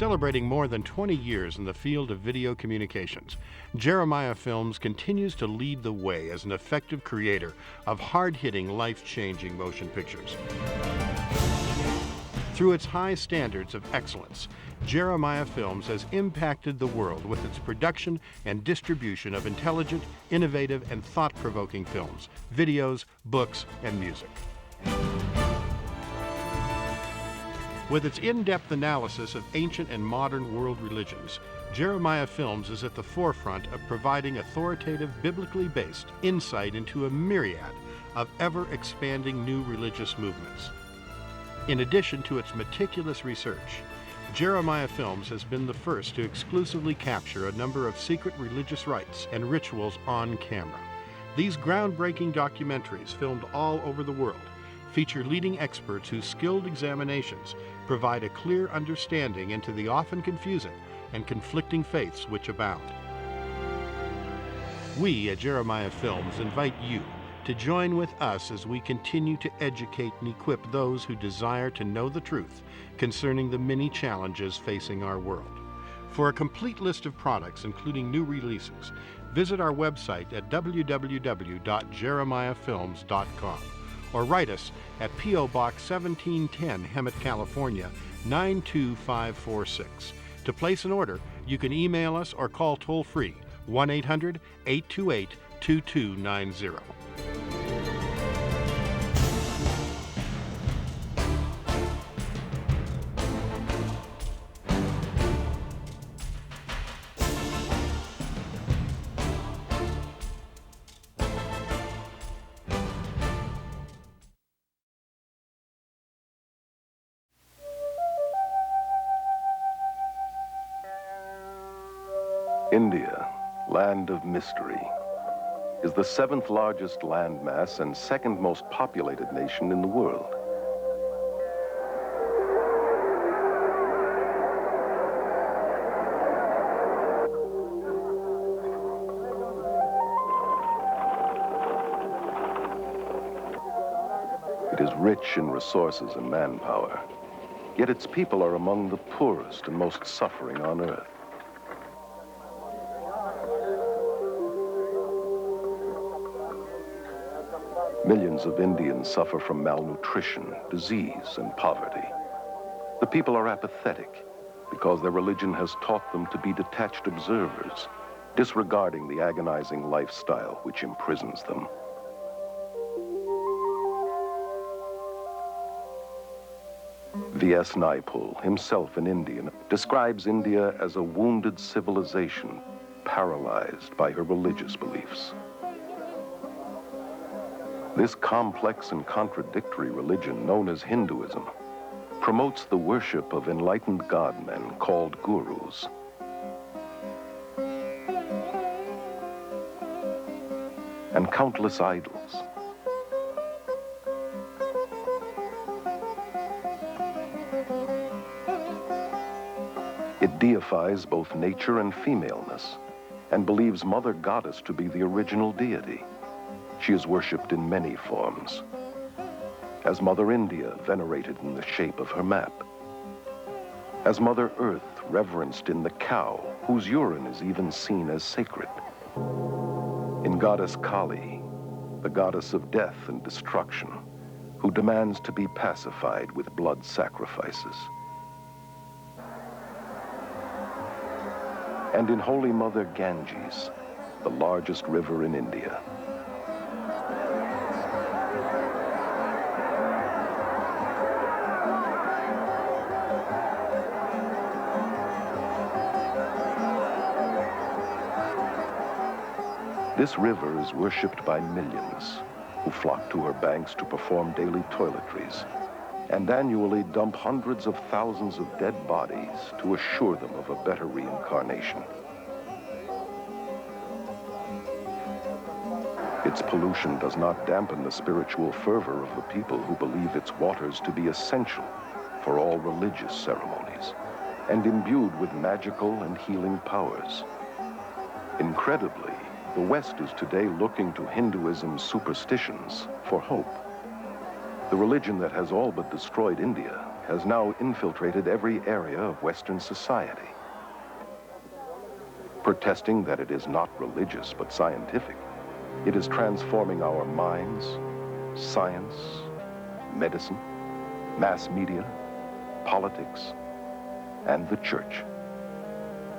Celebrating more than 20 years in the field of video communications, Jeremiah Films continues to lead the way as an effective creator of hard-hitting, life-changing motion pictures. Through its high standards of excellence, Jeremiah Films has impacted the world with its production and distribution of intelligent, innovative, and thought-provoking films, videos, books, and music. With its in-depth analysis of ancient and modern world religions, Jeremiah Films is at the forefront of providing authoritative, biblically based insight into a myriad of ever-expanding new religious movements. In addition to its meticulous research, Jeremiah Films has been the first to exclusively capture a number of secret religious rites and rituals on camera. These groundbreaking documentaries, filmed all over the world, feature leading experts whose skilled examinations provide a clear understanding into the often confusing and conflicting faiths which abound. We at Jeremiah Films invite you to join with us as we continue to educate and equip those who desire to know the truth concerning the many challenges facing our world. For a complete list of products, including new releases, visit our website at www.jeremiahfilms.com or write us at P.O. Box 1710, Hemet, California, 92546. To place an order, you can email us or call toll-free 1-800-828-2290. India, land of mystery, is the 7th largest landmass and 2nd most populated nation in the world. It is rich in resources and manpower, yet its people are among the poorest and most suffering on earth. Millions of Indians suffer from malnutrition, disease, and poverty. The people are apathetic because their religion has taught them to be detached observers, disregarding the agonizing lifestyle which imprisons them. V.S. Naipaul, himself an Indian, describes India as a wounded civilization paralyzed by her religious beliefs. This complex and contradictory religion, known as Hinduism, promotes the worship of enlightened godmen called gurus. And countless idols. It deifies both nature and femaleness, and believes Mother Goddess to be the original deity. She is worshipped in many forms, as Mother India, venerated in the shape of her map, as Mother Earth, reverenced in the cow, whose urine is even seen as sacred, in Goddess Kali, the goddess of death and destruction, who demands to be pacified with blood sacrifices, and in Holy Mother Ganges, the largest river in India. This river is worshipped by millions who flock to her banks to perform daily toiletries and annually dump hundreds of thousands of dead bodies to assure them of a better reincarnation. Its pollution does not dampen the spiritual fervor of the people who believe its waters to be essential for all religious ceremonies and imbued with magical and healing powers. Incredibly, the West is today looking to Hinduism's superstitions for hope. The religion that has all but destroyed India has now infiltrated every area of Western society. Protesting that it is not religious but scientific, it is transforming our minds, science, medicine, mass media, politics, and the church.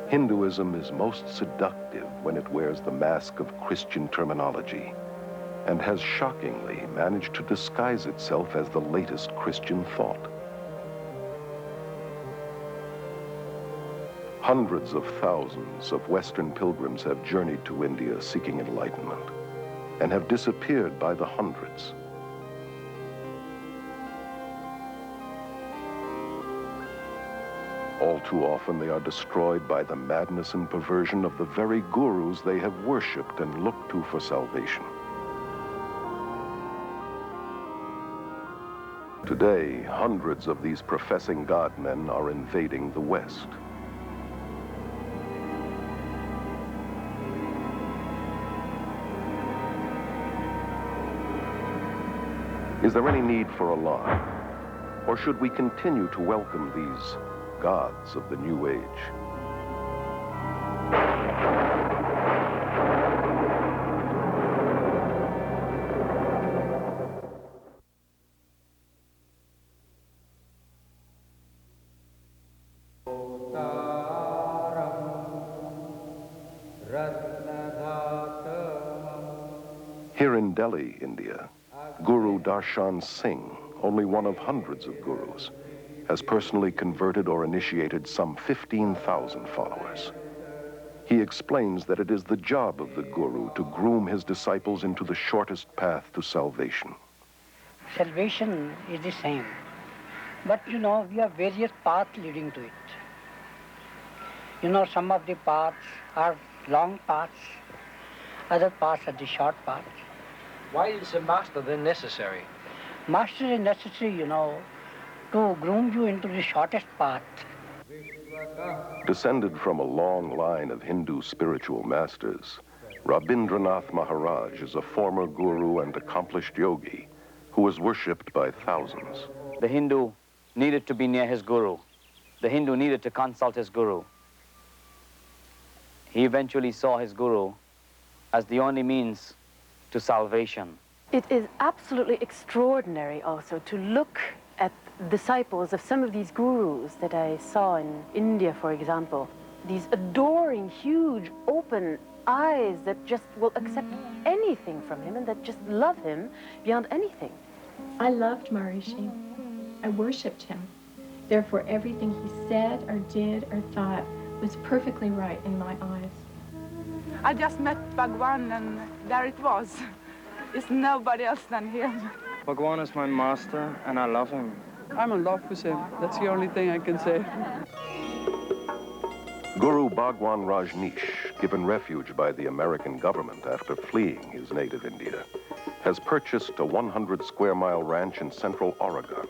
Hinduism is most seductive when it wears the mask of Christian terminology and has shockingly managed to disguise itself as the latest Christian thought. Hundreds of thousands of Western pilgrims have journeyed to India seeking enlightenment and have disappeared by the hundreds. All too often they are destroyed by the madness and perversion of the very gurus they have worshipped and looked to for salvation. Today, hundreds of these professing God-men are invading the West. Is there any need for alarm? Or should we continue to welcome these gods of the New Age? Here in Delhi, India, Guru Darshan Singh, only one of hundreds of gurus, has personally converted or initiated some 15,000 followers. He explains that it is the job of the guru to groom his disciples into the shortest path to salvation. Salvation is the same, but you know, we have various paths leading to it. You know, some of the paths are long paths, other paths are the short paths. Why is a master then necessary? Master is necessary, you know, to groom you into the shortest path. Descended from a long line of Hindu spiritual masters, Rabindranath Maharaj is a former guru and accomplished yogi who was worshipped by thousands. The Hindu needed to be near his guru. The Hindu needed to consult his guru. He eventually saw his guru as the only means to salvation. It is absolutely extraordinary also to look at disciples of some of these gurus that I saw in India, for example. These adoring, huge, open eyes that just will accept anything from him and that just love him beyond anything. I loved Maharishi. I worshipped him. Therefore, everything he said or did or thought was perfectly right in my eyes. I just met Bhagwan and there it was. It's nobody else than him. Bhagwan is my master and I love him. I'm in love with him. That's the only thing I can say. Guru Bhagwan Rajneesh, given refuge by the American government after fleeing his native India, has purchased a 100-square-mile ranch in central Oregon,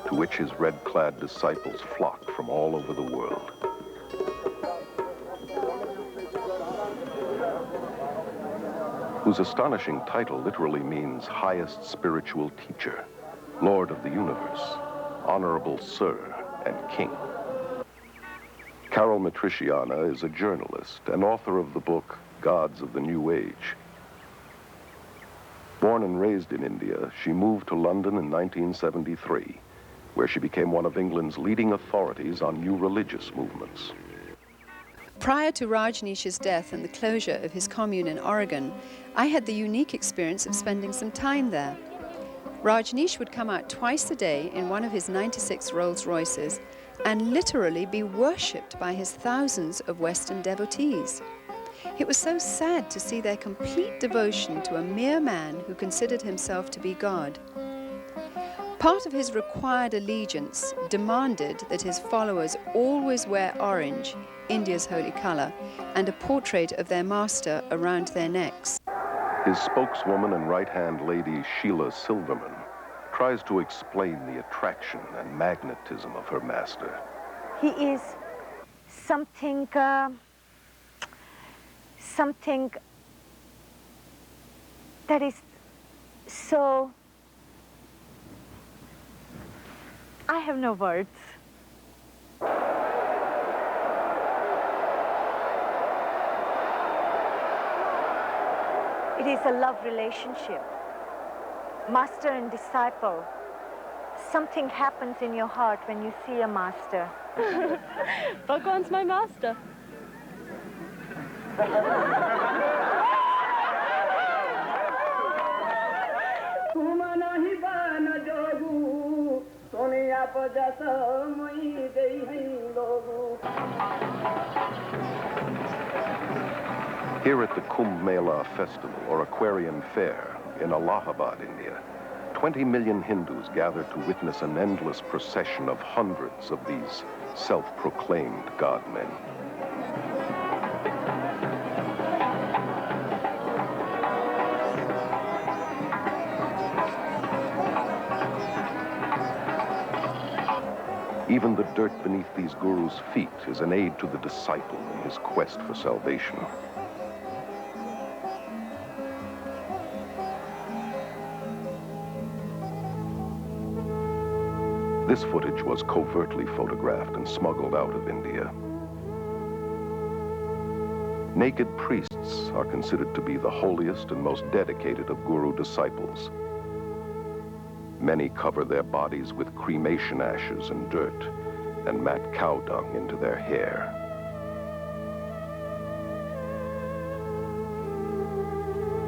to which his red-clad disciples flock from all over the world. Whose astonishing title literally means highest spiritual teacher, Lord of the universe, Honorable Sir, and King. Carol Matriciana is a journalist and author of the book Gods of the New Age. Born and raised in India, she moved to London in 1973, where she became one of England's leading authorities on new religious movements. Prior to Rajneesh's death and the closure of his commune in Oregon, I had the unique experience of spending some time there. Rajneesh would come out twice a day in one of his 96 Rolls Royces and literally be worshipped by his thousands of Western devotees. It was so sad to see their complete devotion to a mere man who considered himself to be God. Part of his required allegiance demanded that his followers always wear orange, India's holy color, and a portrait of their master around their necks. His spokeswoman and right-hand lady, Sheila Silverman, tries to explain the attraction and magnetism of her master. He is something that is so... I have no words. It is a love relationship, master and disciple. Something happens in your heart when you see a master. Bhagwan's my master. Here at the Kumbh Mela Festival, or Aquarium Fair, in Allahabad, India, 20 million Hindus gather to witness an endless procession of hundreds of these self-proclaimed God-men. Even the dirt beneath these gurus' feet is an aid to the disciple in his quest for salvation. This footage was covertly photographed and smuggled out of India. Naked priests are considered to be the holiest and most dedicated of guru disciples. Many cover their bodies with cremation ashes and dirt and mat cow dung into their hair.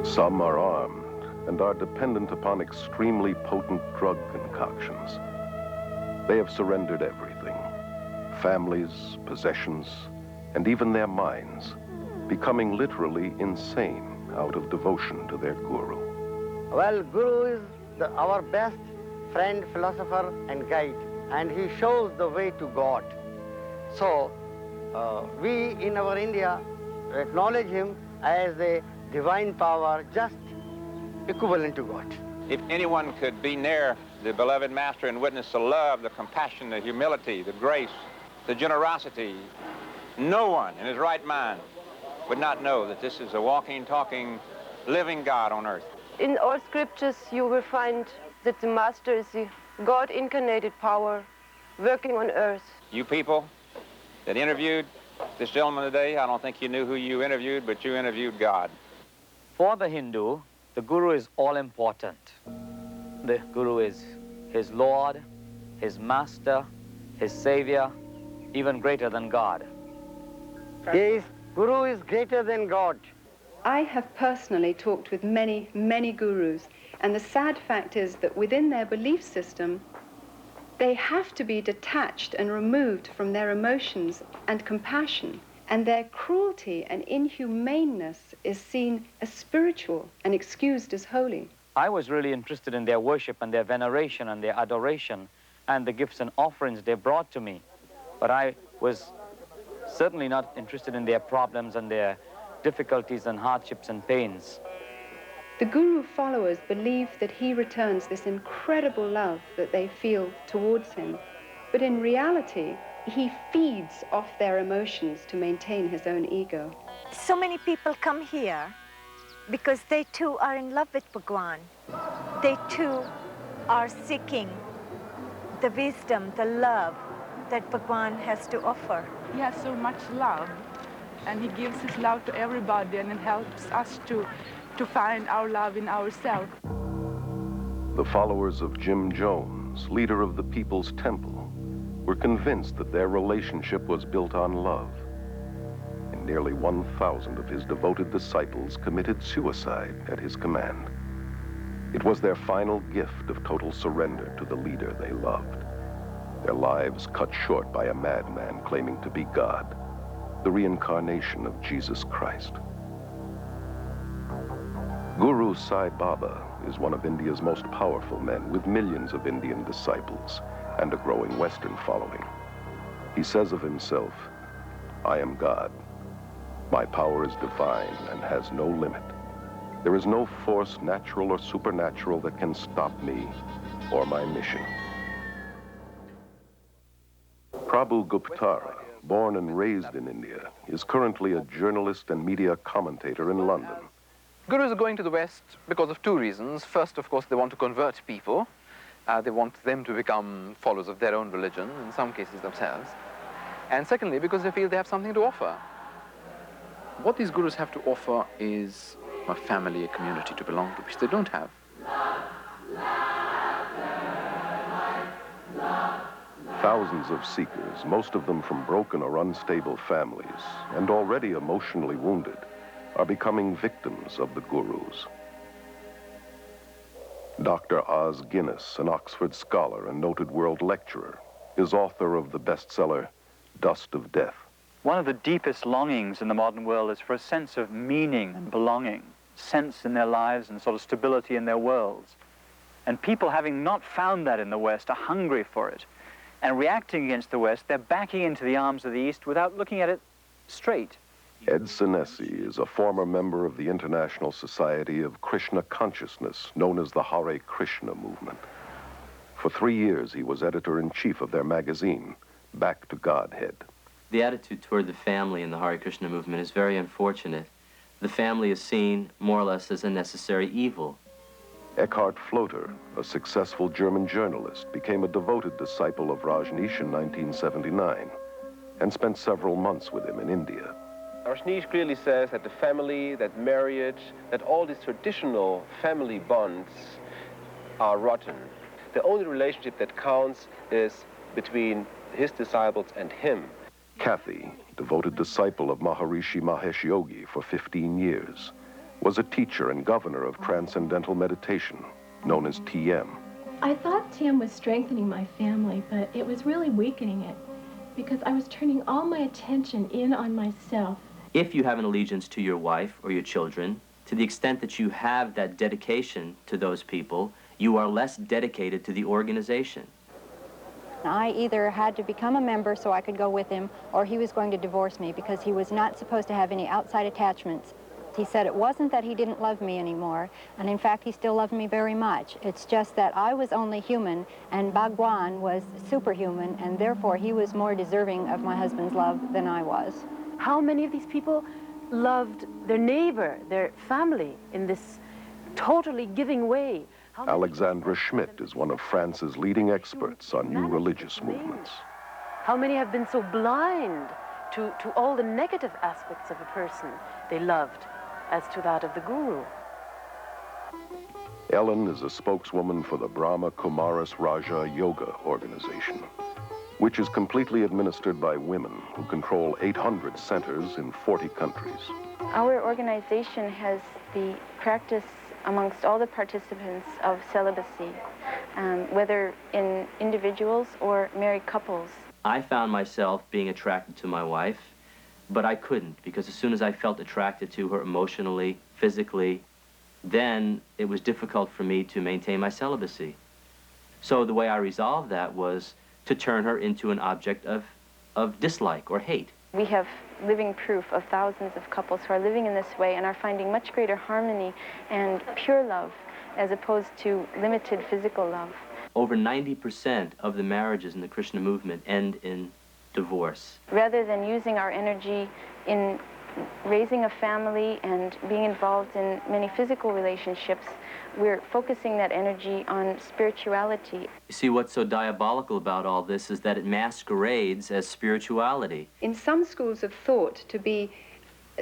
Some are armed and are dependent upon extremely potent drug concoctions. They have surrendered everything, families, possessions, and even their minds, becoming literally insane out of devotion to their guru. Well, Guru is our best friend, philosopher, and guide, and he shows the way to God. So, we in our India acknowledge him as a divine power, just equivalent to God. If anyone could be near the beloved Master and witness the love, the compassion, the humility, the grace, the generosity, no one in his right mind would not know that this is a walking, talking, living God on earth. In all scriptures, you will find that the Master is the God-incarnated power working on earth. You people that interviewed this gentleman today, I don't think you knew who you interviewed, but you interviewed God. For the Hindu, the Guru is all-important. The Guru is his Lord, his Master, his Savior, even greater than God. Yes, Guru is greater than God. I have personally talked with many, many gurus, and the sad fact is that within their belief system, they have to be detached and removed from their emotions and compassion, and their cruelty and inhumaneness is seen as spiritual and excused as holy. I was really interested in their worship and their veneration and their adoration and the gifts and offerings they brought to me. But I was certainly not interested in their problems and their difficulties and hardships and pains. The Guru followers believe that he returns this incredible love that they feel towards him. But in reality, he feeds off their emotions to maintain his own ego. So many people come here because they too are in love with Bhagwan. They too are seeking the wisdom, the love that Bhagwan has to offer. He has so much love, and he gives his love to everybody, and it helps us to find our love in ourselves. The followers of Jim Jones, leader of the People's Temple, were convinced that their relationship was built on love. And nearly 1,000 of his devoted disciples committed suicide at his command. It was their final gift of total surrender to the leader they loved. Their lives cut short by a madman claiming to be God, the reincarnation of Jesus Christ. Guru Sai Baba is one of India's most powerful men with millions of Indian disciples and a growing Western following. He says of himself, "I am God. My power is divine and has no limit. There is no force, natural or supernatural, that can stop me or my mission." Prabhu Guptara, born and raised in India, is currently a journalist and media commentator in London. Gurus are going to the West because of two reasons. First, of course, they want to convert people. They want them to become followers of their own religion, in some cases themselves. And secondly, because they feel they have something to offer. What these gurus have to offer is a family, a community to belong to, which they don't have. Thousands of seekers, most of them from broken or unstable families, and already emotionally wounded, are becoming victims of the gurus. Dr. Os Guinness, an Oxford scholar and noted world lecturer, is author of the bestseller, Dust of Death. One of the deepest longings in the modern world is for a sense of meaning and belonging, sense in their lives and sort of stability in their worlds. And people, having not found that in the West, are hungry for it. And reacting against the West, they're backing into the arms of the East without looking at it straight. Ed Senesi is a former member of the International Society of Krishna Consciousness, known as the Hare Krishna movement. For 3 years, he was editor-in-chief of their magazine, Back to Godhead. The attitude toward the family in the Hare Krishna movement is very unfortunate. The family is seen more or less as a necessary evil. Eckhart Floater, a successful German journalist, became a devoted disciple of Rajneesh in 1979 and spent several months with him in India. Rajneesh clearly says that the family, that marriage, that all these traditional family bonds are rotten. The only relationship that counts is between his disciples and him. Kathy, devoted disciple of Maharishi Mahesh Yogi for 15 years, was a teacher and governor of Transcendental Meditation, known as TM. I thought Tim was strengthening my family, but it was really weakening it because I was turning all my attention in on myself. If you have an allegiance to your wife or your children, to the extent that you have that dedication to those people, you are less dedicated to the organization. I either had to become a member so I could go with him, or he was going to divorce me because he was not supposed to have any outside attachments. He said it wasn't that he didn't love me anymore, and in fact he still loved me very much. It's just that I was only human and Bhagwan was superhuman, and therefore he was more deserving of my husband's love than I was. How many of these people loved their neighbor, their family, in this totally giving way? Alexandra Schmidt is one of France's leading experts on new religious movements. How many have been so blind to all the negative aspects of a person they loved as to that of the guru? Ellen is a spokeswoman for the Brahma Kumaris Raja Yoga organization, which is completely administered by women who control 800 centers in 40 countries. Our organization has the practice amongst all the participants of celibacy, whether in individuals or married couples. I found myself being attracted to my wife, but I couldn't, because as soon as I felt attracted to her emotionally, physically, then it was difficult for me to maintain my celibacy. So the way I resolved that was to turn her into an object of dislike or hate. We have living proof of thousands of couples who are living in this way and are finding much greater harmony and pure love as opposed to limited physical love. Over 90% of the marriages in the Krishna movement end in divorce. Rather than using our energy in raising a family and being involved in many physical relationships, we're focusing that energy on spirituality. You see, what's so diabolical about all this is that it masquerades as spirituality. In some schools of thought, to be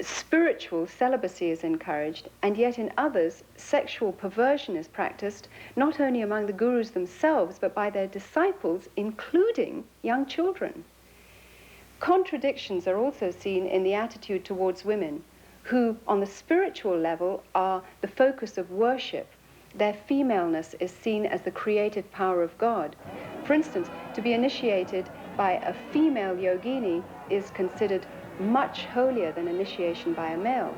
spiritual, celibacy is encouraged, and yet in others, sexual perversion is practiced, not only among the gurus themselves, but by their disciples, including young children. Contradictions are also seen in the attitude towards women, who, on the spiritual level, are the focus of worship. Their femaleness is seen as the creative power of God. For instance, to be initiated by a female yogini is considered much holier than initiation by a male.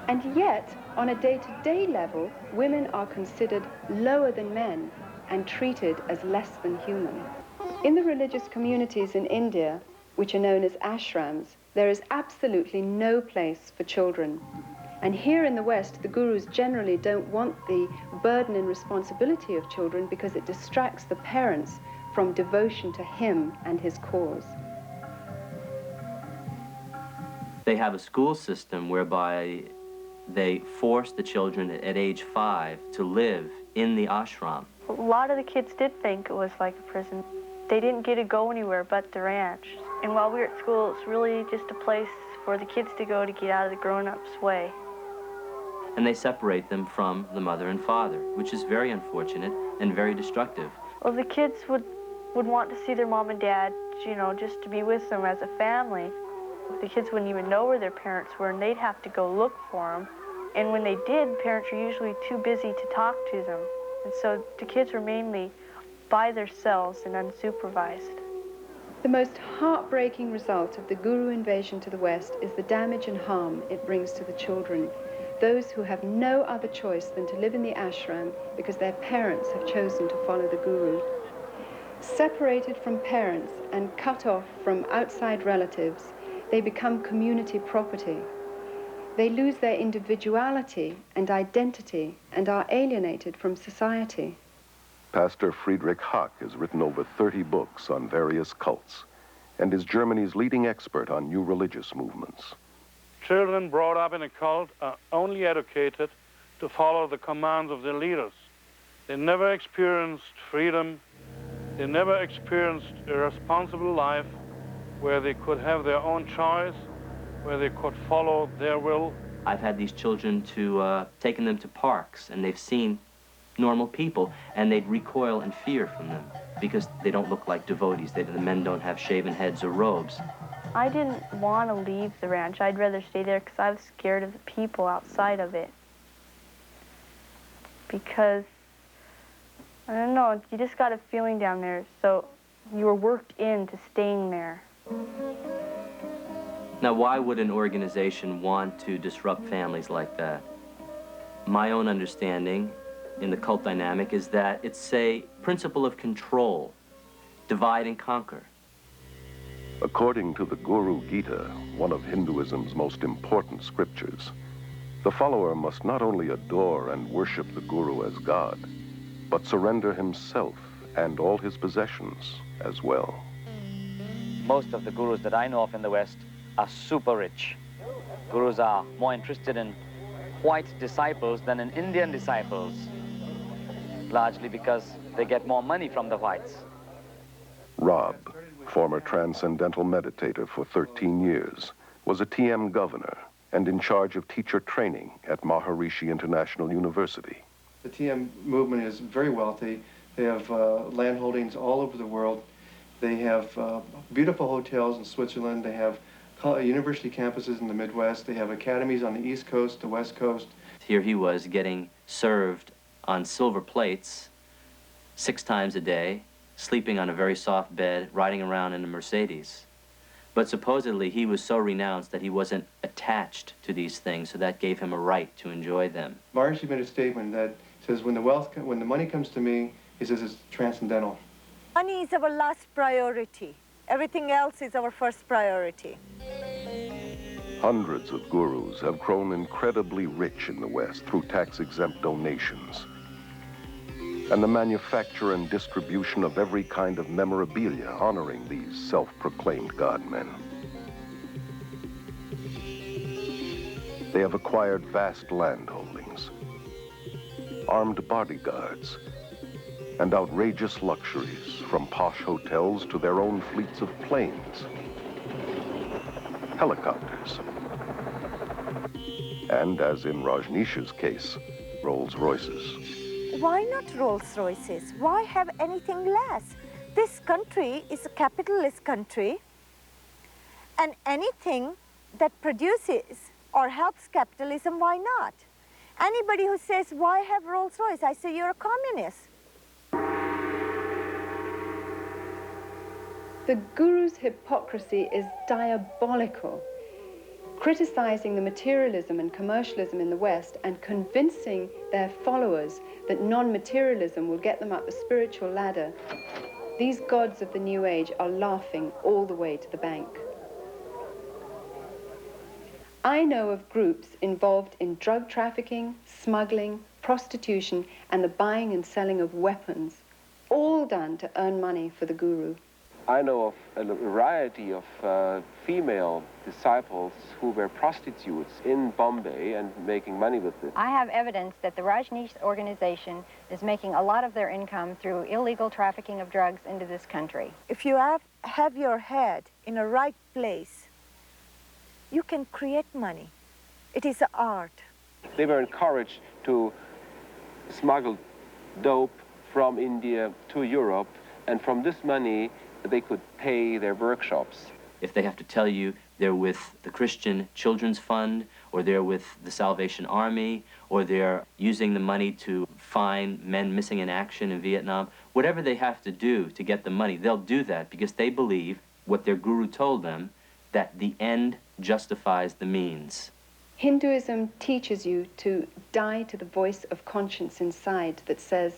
And yet, on a day-to-day level, women are considered lower than men and treated as less than human. In the religious communities in India, which are known as ashrams, there is absolutely no place for children. And here in the West, the gurus generally don't want the burden and responsibility of children because it distracts the parents from devotion to him and his cause. They have a school system whereby they force the children at age 5 to live in the ashram. A lot of the kids did think it was like a prison. They didn't get to go anywhere but the ranch. And while we were at school, it's really just a place for the kids to go to get out of the grown-ups' way. And they separate them from the mother and father, which is very unfortunate and very destructive. Well, the kids would want to see their mom and dad, you know, just to be with them as a family. The kids wouldn't even know where their parents were, and they'd have to go look for them. And when they did, parents were usually too busy to talk to them. And so the kids were mainly by themselves and unsupervised. The most heartbreaking result of the Guru invasion to the West is the damage and harm it brings to the children, those who have no other choice than to live in the ashram because their parents have chosen to follow the Guru. Separated from parents and cut off from outside relatives, they become community property. They lose their individuality and identity and are alienated from society. Pastor Friedrich Hack has written over 30 books on various cults and is Germany's leading expert on new religious movements. Children brought up in a cult are only educated to follow the commands of their leaders. They never experienced freedom. They never experienced a responsible life where they could have their own choice, where they could follow their will. I've had these children taken them to parks, and they've seen normal people, and they'd recoil in fear from them because they don't look like devotees. The men don't have shaven heads or robes. I didn't want to leave the ranch. I'd rather stay there because I was scared of the people outside of it. Because, I don't know, you just got a feeling down there, so you were worked into staying there. Now, why would an organization want to disrupt families like that? My own understanding in the cult dynamic is that it's a principle of control, divide and conquer. According to the Guru Gita, one of Hinduism's most important scriptures, the follower must not only adore and worship the Guru as God, but surrender himself and all his possessions as well. Most of the gurus that I know of in the West are super rich. Gurus are more interested in white disciples than in Indian disciples, largely because they get more money from the whites. Rob, former transcendental meditator for 13 years, was a TM governor and in charge of teacher training at Maharishi International University. The TM movement is very wealthy. They have land holdings all over the world. They have beautiful hotels in Switzerland. They have university campuses in the Midwest. They have academies on the East Coast, the West Coast. Here he was getting served on silver plates 6 times a day, sleeping on a very soft bed, riding around in a Mercedes. But supposedly he was so renounced that he wasn't attached to these things, so that gave him a right to enjoy them. Maharishi made a statement that says, when the money comes to me, he says it's transcendental. Money is our last priority. Everything else is our first priority. Hundreds of gurus have grown incredibly rich in the West through tax-exempt donations and the manufacture and distribution of every kind of memorabilia honoring these self-proclaimed God-men. They have acquired vast land holdings, armed bodyguards, and outrageous luxuries, from posh hotels to their own fleets of planes, helicopters, and, as in Rajneesh's case, Rolls-Royces. Why not Rolls-Royces? Why have anything less? This country is a capitalist country, and anything that produces or helps capitalism, why not? Anybody who says, why have Rolls-Royce? I say, you're a communist. The Guru's hypocrisy is diabolical, criticizing the materialism and commercialism in the West and convincing their followers that non-materialism will get them up the spiritual ladder. These gods of the New Age are laughing all the way to the bank. I know of groups involved in drug trafficking, smuggling, prostitution, and the buying and selling of weapons, all done to earn money for the Guru. I know of a variety of female disciples who were prostitutes in Bombay and making money with it. I have evidence that the Rajneesh organization is making a lot of their income through illegal trafficking of drugs into this country. If you have your head in a right place, you can create money. It is an art. They were encouraged to smuggle dope from India to Europe, and from this money they could pay their workshops. If they have to tell you they're with the Christian Children's Fund, or they're with the Salvation Army, or they're using the money to find men missing in action in Vietnam, whatever they have to do to get the money, they'll do that because they believe what their guru told them, that the end justifies the means. Hinduism teaches you to die to the voice of conscience inside that says,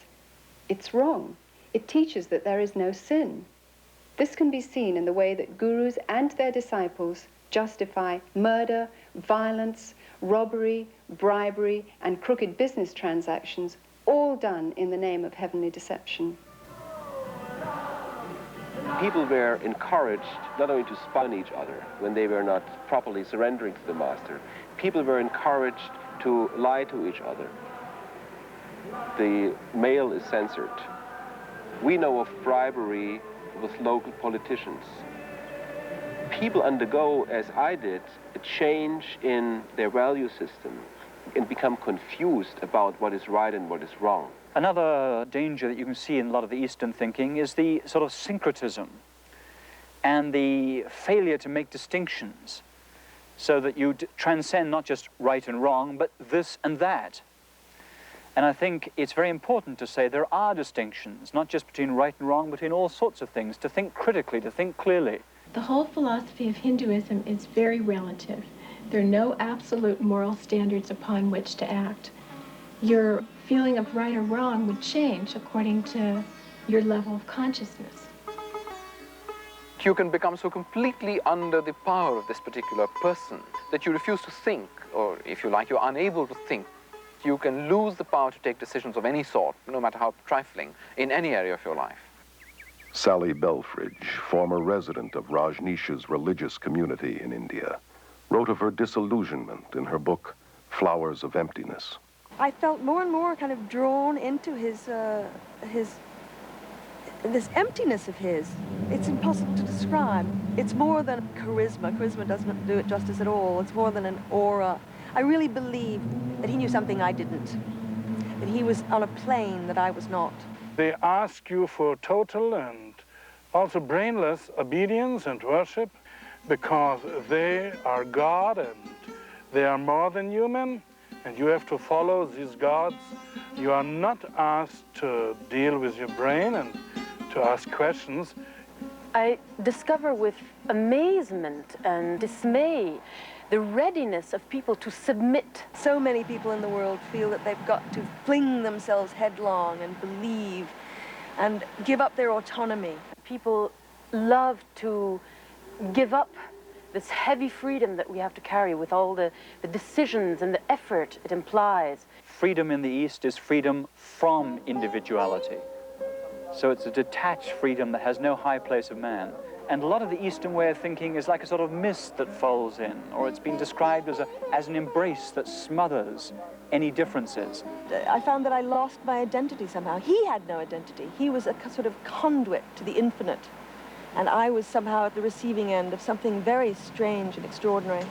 it's wrong. It teaches that there is no sin. This can be seen in the way that gurus and their disciples justify murder, violence, robbery, bribery, and crooked business transactions, all done in the name of heavenly deception. People were encouraged not only to spy on each other when they were not properly surrendering to the master, people were encouraged to lie to each other. The mail is censored. We know of bribery with local politicians. People undergo, as I did, a change in their value system and become confused about what is right and what is wrong. Another danger that you can see in a lot of the Eastern thinking is the sort of syncretism and the failure to make distinctions so that you transcend not just right and wrong, but this and that. And I think it's very important to say there are distinctions, not just between right and wrong, but between all sorts of things, to think critically, to think clearly. The whole philosophy of Hinduism is very relative. There are no absolute moral standards upon which to act. Your feeling of right or wrong would change according to your level of consciousness. You can become so completely under the power of this particular person that you refuse to think, or if you like, you're unable to think. You can lose the power to take decisions of any sort, no matter how trifling, in any area of your life. Sally Belfridge, former resident of Rajneesh's religious community in India, wrote of her disillusionment in her book, Flowers of Emptiness. I felt more and more kind of drawn into this emptiness of his. It's impossible to describe. It's more than charisma. Charisma doesn't do it justice at all. It's more than an aura. I really believe that he knew something I didn't, that he was on a plane that I was not. They ask you for total and also brainless obedience and worship because they are God and they are more than human, and you have to follow these gods. You are not asked to deal with your brain and to ask questions. I discover with amazement and dismay the readiness of people to submit. So many people in the world feel that they've got to fling themselves headlong and believe and give up their autonomy. People love to give up this heavy freedom that we have to carry with all the decisions and the effort it implies. Freedom in the East is freedom from individuality. So it's a detached freedom that has no high place of man. And a lot of the Eastern way of thinking is like a sort of mist that falls in, or it's been described as an embrace that smothers any differences. I found that I lost my identity somehow. He had no identity. He was a sort of conduit to the infinite. And I was somehow at the receiving end of something very strange and extraordinary.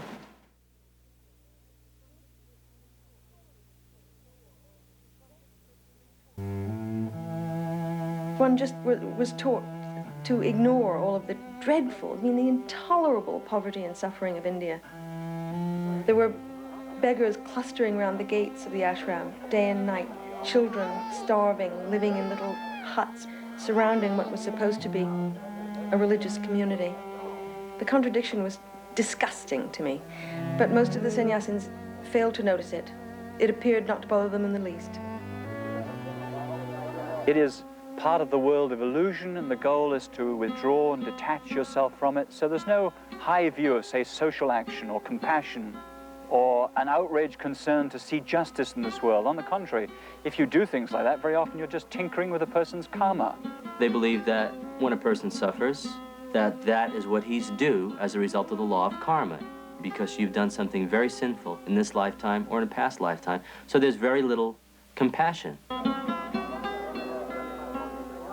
One just was taught to ignore all of the dreadful, the intolerable poverty and suffering of India. There were beggars clustering around the gates of the ashram, day and night, children starving, living in little huts, surrounding what was supposed to be a religious community. The contradiction was disgusting to me, but most of the sannyasins failed to notice it. It appeared not to bother them in the least. It is part of the world of illusion, and the goal is to withdraw and detach yourself from it. So there's no high view of, say, social action or compassion or an outraged concern to see justice in this world. On the contrary, if you do things like that, very often you're just tinkering with a person's karma. They believe that when a person suffers, that that is what he's due as a result of the law of karma, because you've done something very sinful in this lifetime or in a past lifetime. So there's very little compassion.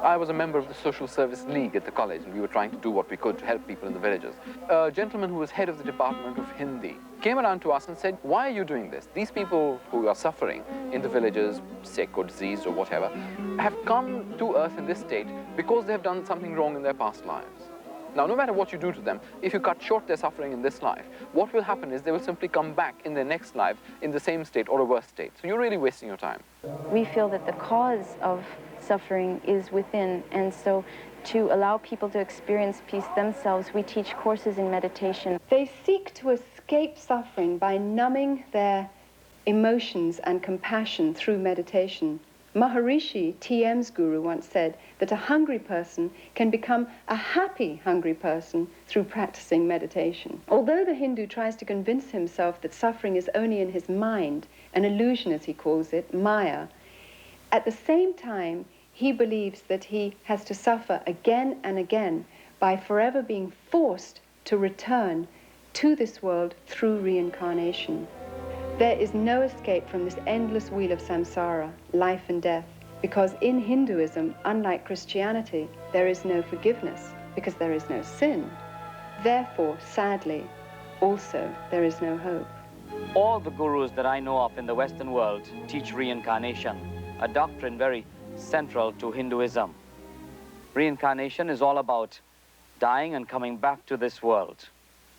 I was a member of the Social Service League at the college, and we were trying to do what we could to help people in the villages. A gentleman who was head of the Department of Hindi came around to us and said, "Why are you doing this? These people who are suffering in the villages, sick or diseased or whatever, have come to earth in this state because they have done something wrong in their past lives. Now, no matter what you do to them, if you cut short their suffering in this life, what will happen is they will simply come back in their next life in the same state or a worse state. So you're really wasting your time." We feel that the cause of suffering is within, and so to allow people to experience peace themselves, we teach courses in meditation. They seek to escape suffering by numbing their emotions and compassion through meditation. Maharishi, TM's guru, once said that a hungry person can become a happy hungry person through practicing meditation. Although the Hindu tries to convince himself that suffering is only in his mind, an illusion as he calls it, Maya, at the same time, he believes that he has to suffer again and again by forever being forced to return to this world through reincarnation. There is no escape from this endless wheel of samsara, life and death, because in Hinduism, unlike Christianity, there is no forgiveness, because there is no sin. Therefore, sadly, also, there is no hope. All the gurus that I know of in the Western world teach reincarnation, a doctrine very central to Hinduism. Reincarnation is all about dying and coming back to this world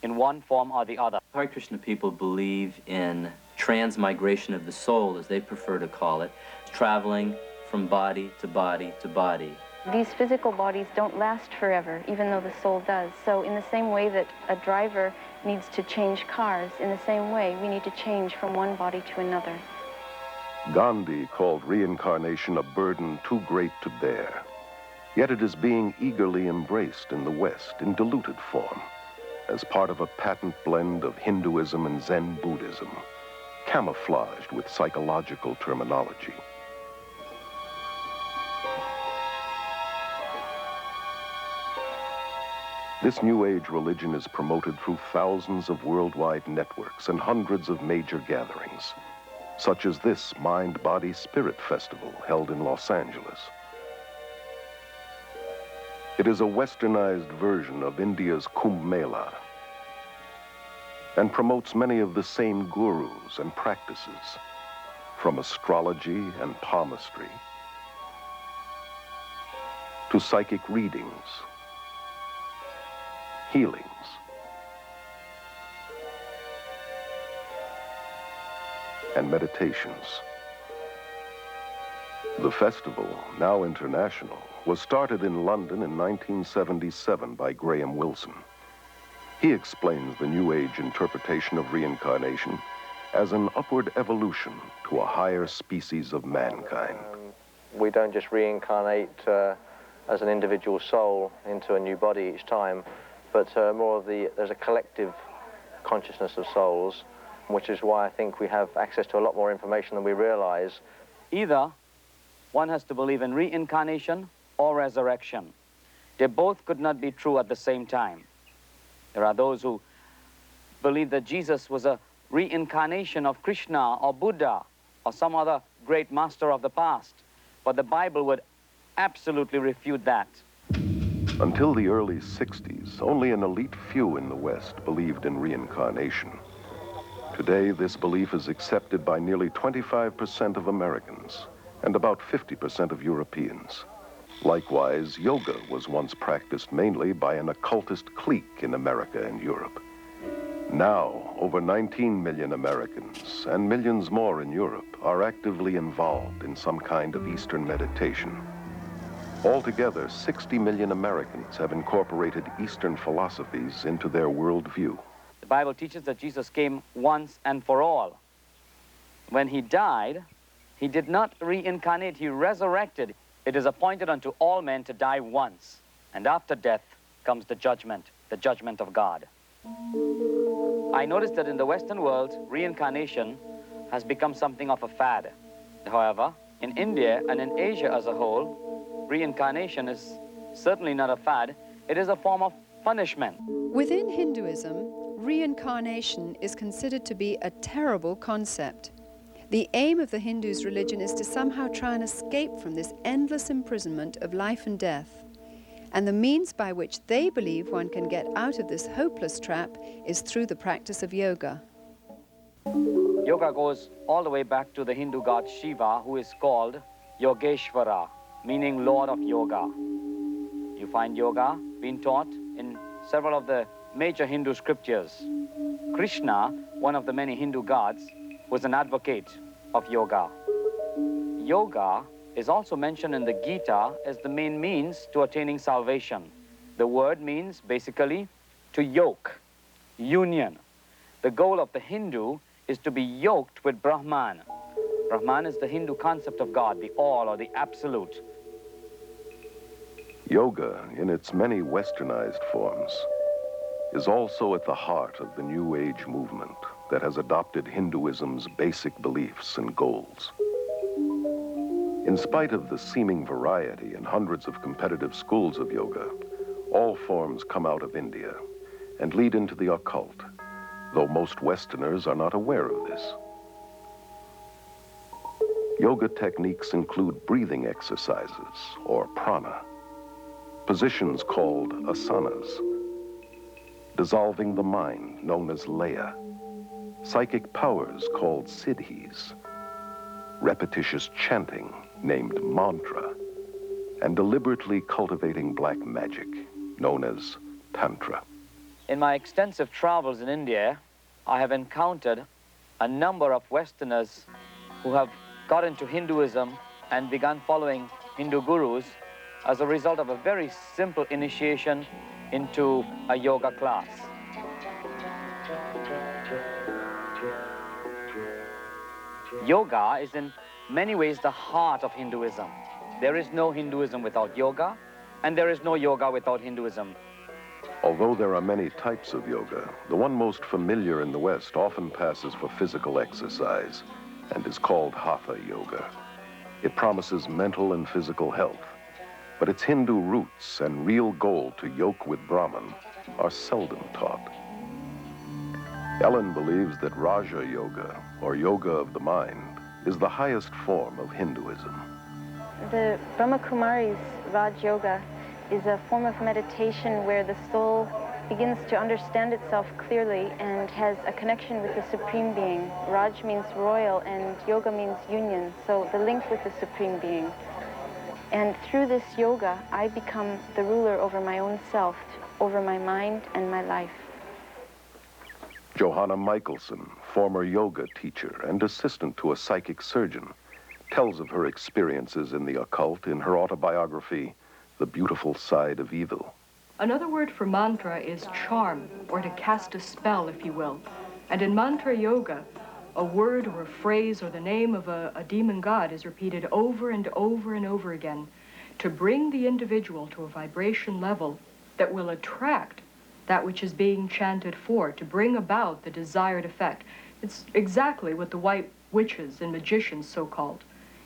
in one form or the other. Hare Krishna people believe in transmigration of the soul, as they prefer to call it, traveling from body to body to body. These physical bodies don't last forever, even though the soul does. So in the same way that a driver needs to change cars, in the same way we need to change from one body to another. Gandhi called reincarnation a burden too great to bear. Yet it is being eagerly embraced in the West in diluted form, as part of a patent blend of Hinduism and Zen Buddhism, camouflaged with psychological terminology. This New Age religion is promoted through thousands of worldwide networks and hundreds of major gatherings, such as this Mind, Body, Spirit Festival held in Los Angeles. It is a westernized version of India's Kumbh Mela and promotes many of the same gurus and practices, from astrology and palmistry to psychic readings, healings, and meditations. The festival, now international, was started in London in 1977 by Graham Wilson. He explains the New Age interpretation of reincarnation as an upward evolution to a higher species of mankind. We don't just reincarnate as an individual soul into a new body each time, but more of there's a collective consciousness of souls, which is why I think we have access to a lot more information than we realize. Either one has to believe in reincarnation or resurrection. They both could not be true at the same time. There are those who believe that Jesus was a reincarnation of Krishna or Buddha or some other great master of the past, but the Bible would absolutely refute that. Until the early 60s, only an elite few in the West believed in reincarnation. Today, this belief is accepted by nearly 25% of Americans and about 50% of Europeans. Likewise, yoga was once practiced mainly by an occultist clique in America and Europe. Now, over 19 million Americans and millions more in Europe are actively involved in some kind of Eastern meditation. Altogether, 60 million Americans have incorporated Eastern philosophies into their worldview. The Bible teaches that Jesus came once and for all. When he died, he did not reincarnate, he resurrected. It is appointed unto all men to die once, and after death comes the judgment of God. I noticed that in the Western world, reincarnation has become something of a fad. However, in India and in Asia as a whole, reincarnation is certainly not a fad. It is a form of punishment. Within Hinduism, reincarnation is considered to be a terrible concept. The aim of the Hindus' religion is to somehow try and escape from this endless imprisonment of life and death. And the means by which they believe one can get out of this hopeless trap is through the practice of yoga. Yoga goes all the way back to the Hindu god Shiva, who is called Yogeshwara, meaning Lord of Yoga. You find yoga being taught in several of the major Hindu scriptures. Krishna, one of the many Hindu gods, was an advocate of yoga. Yoga is also mentioned in the Gita as the main means to attaining salvation. The word means basically to yoke, union. The goal of the Hindu is to be yoked with Brahman. Brahman is the Hindu concept of God, the all or the absolute. Yoga, in its many westernized forms, is also at the heart of the New Age movement that has adopted Hinduism's basic beliefs and goals. In spite of the seeming variety and hundreds of competitive schools of yoga, all forms come out of India and lead into the occult, though most Westerners are not aware of this. Yoga techniques include breathing exercises, or prana, positions called asanas, dissolving the mind, known as laya, psychic powers called siddhis, repetitious chanting, named mantra, and deliberately cultivating black magic, known as tantra. In my extensive travels in India, I have encountered a number of Westerners who have got into Hinduism and begun following Hindu gurus as a result of a very simple initiation into a yoga class. Yoga is in many ways the heart of Hinduism. There is no Hinduism without yoga, and there is no yoga without Hinduism. Although there are many types of yoga, the one most familiar in the West often passes for physical exercise and is called Hatha Yoga. It promises mental and physical health, but its Hindu roots and real goal to yoke with Brahman are seldom taught. Ellen believes that Raja Yoga, or yoga of the mind, is the highest form of Hinduism. The Brahma Kumari's Raj Yoga is a form of meditation where the soul begins to understand itself clearly and has a connection with the Supreme Being. Raj means royal and yoga means union, so the link with the Supreme Being. And through this yoga, I become the ruler over my own self, over my mind and my life. Johanna Michelson, former yoga teacher and assistant to a psychic surgeon, tells of her experiences in the occult in her autobiography, The Beautiful Side of Evil. Another word for mantra is charm, or to cast a spell, if you will. And in mantra yoga, a word or a phrase or the name of a demon god is repeated over and over and over again to bring the individual to a vibration level that will attract that which is being chanted for, to bring about the desired effect. It's exactly what the white witches and magicians, so-called,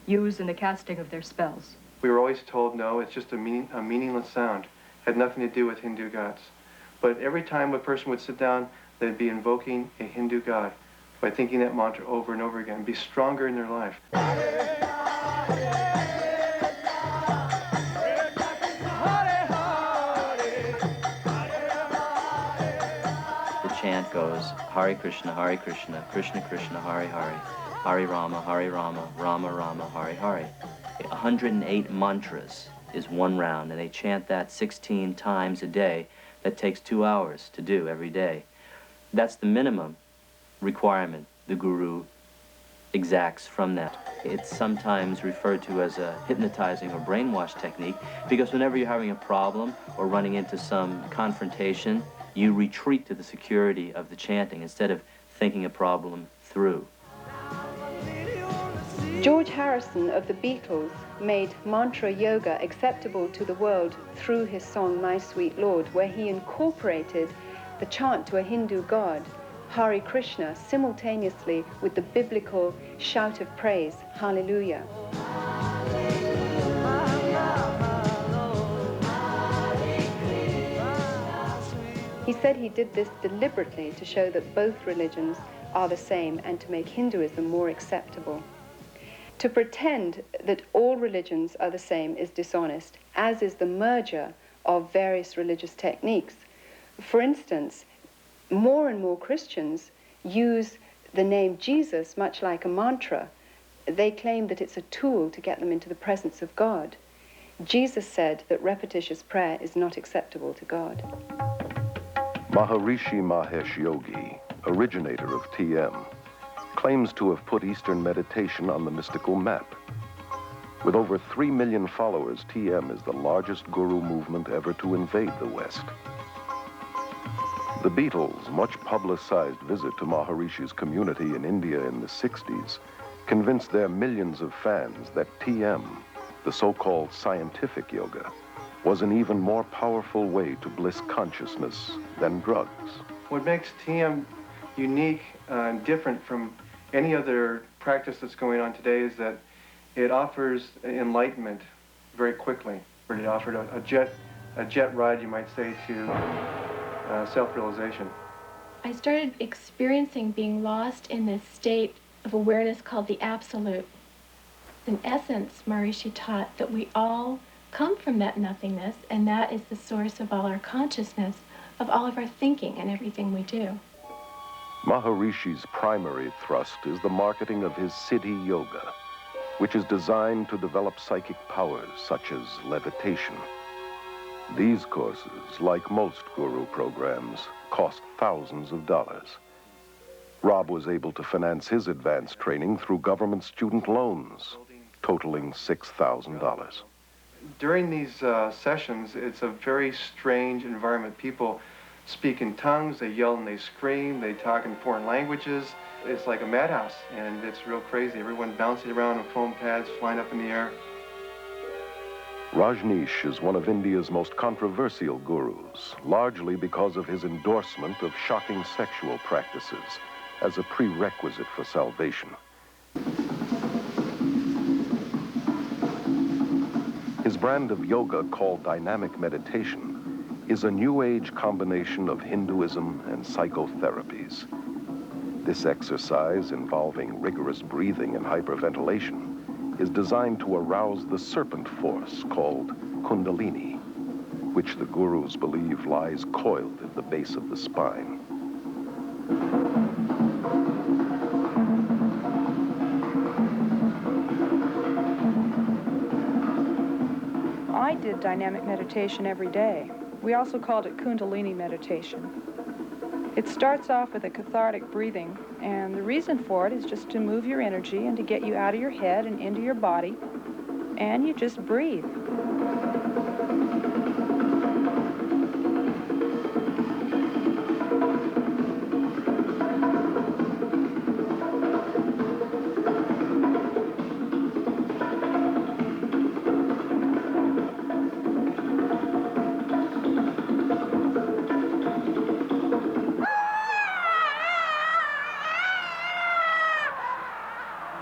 use in the casting of their spells. We were always told, no, it's just a meaningless sound. Had nothing to do with Hindu gods. But every time a person would sit down, they'd be invoking a Hindu god by thinking that mantra over and over again, be stronger in their life. The chant goes, Hare Krishna, Krishna Krishna, Hare Hare, Hare Rama, Rama Rama, Hare Hare. 108 mantras is one round, and they chant that 16 times a day. That takes 2 hours to do every day. That's the minimum requirement the guru exacts from that. It's sometimes referred to as a hypnotizing or brainwash technique, because whenever you're having a problem or running into some confrontation, you retreat to the security of the chanting instead of thinking a problem through. George Harrison of the Beatles made mantra yoga acceptable to the world through his song My Sweet Lord, where he incorporated the chant to a Hindu god, Hare Krishna, simultaneously with the biblical shout of praise, Hallelujah. He said he did this deliberately to show that both religions are the same and to make Hinduism more acceptable. To pretend that all religions are the same is dishonest, as is the merger of various religious techniques. For instance, more and more Christians use the name Jesus much like a mantra. They claim that it's a tool to get them into the presence of God. Jesus said that repetitious prayer is not acceptable to God. Maharishi Mahesh Yogi, originator of TM, claims to have put Eastern meditation on the mystical map. With over 3 million followers, TM is the largest guru movement ever to invade the West. The Beatles' much publicized visit to Maharishi's community in India in the 60s convinced their millions of fans that TM, the so-called scientific yoga, was an even more powerful way to bliss consciousness than drugs. What makes TM unique and different from any other practice that's going on today is that it offers enlightenment very quickly. It offered a jet ride, you might say, to self-realization. I started experiencing being lost in this state of awareness called the Absolute. In essence, Maharishi taught that we all come from that nothingness, and that is the source of all our consciousness, of all of our thinking and everything we do. Maharishi's primary thrust is the marketing of his Siddhi Yoga, which is designed to develop psychic powers such as levitation. These courses, like most guru programs, cost thousands of dollars. Rob was able to finance his advanced training through government student loans, totaling $6,000. During these sessions, it's a very strange environment. People speak in tongues, they yell and they scream, they talk in foreign languages. It's like a madhouse, and it's real crazy. Everyone bouncing around on foam pads, flying up in the air. Rajneesh is one of India's most controversial gurus, largely because of his endorsement of shocking sexual practices as a prerequisite for salvation. His brand of yoga, called dynamic meditation, is a New Age combination of Hinduism and psychotherapies. This exercise, involving rigorous breathing and hyperventilation, is designed to arouse the serpent force called Kundalini, which the gurus believe lies coiled at the base of the spine. I did dynamic meditation every day. We also called it Kundalini meditation. It starts off with a cathartic breathing, and the reason for it is just to move your energy and to get you out of your head and into your body, and you just breathe.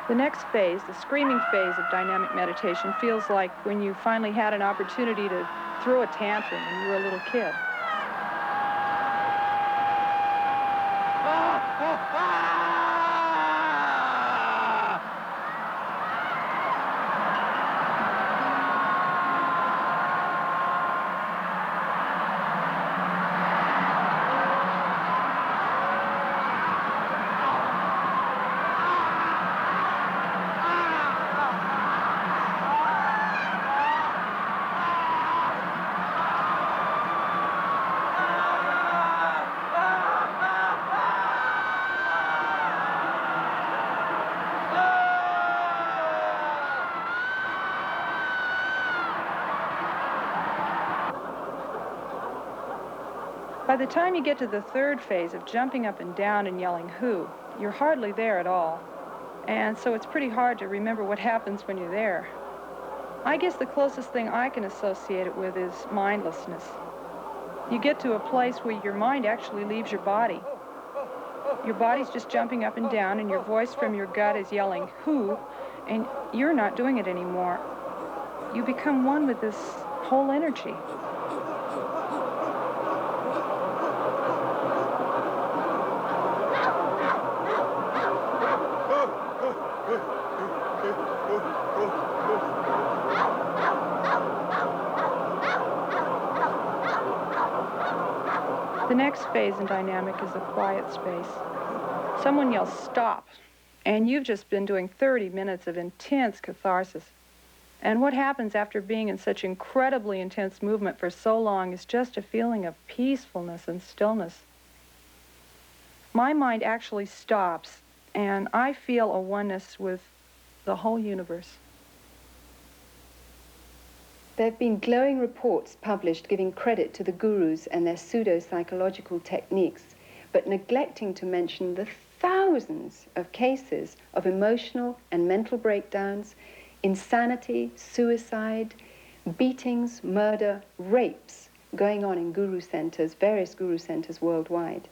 The next phase, the screaming phase of dynamic meditation, feels like when you finally had an opportunity to throw a tantrum when you were a little kid. By the time you get to the third phase of jumping up and down and yelling "who," you're hardly there at all. And so it's pretty hard to remember what happens when you're there. I guess the closest thing I can associate it with is mindlessness. You get to a place where your mind actually leaves your body. Your body's just jumping up and down, and your voice from your gut is yelling "who," and you're not doing it anymore. You become one with this whole energy. The next phase in dynamic is a quiet space. Someone yells, "Stop!" and you've just been doing 30 minutes of intense catharsis. And what happens after being in such incredibly intense movement for so long is just a feeling of peacefulness and stillness. My mind actually stops, and I feel a oneness with the whole universe. There have been glowing reports published giving credit to the gurus and their pseudo-psychological techniques, but neglecting to mention the thousands of cases of emotional and mental breakdowns, insanity, suicide, beatings, murder, rapes going on in guru centers, various guru centers worldwide.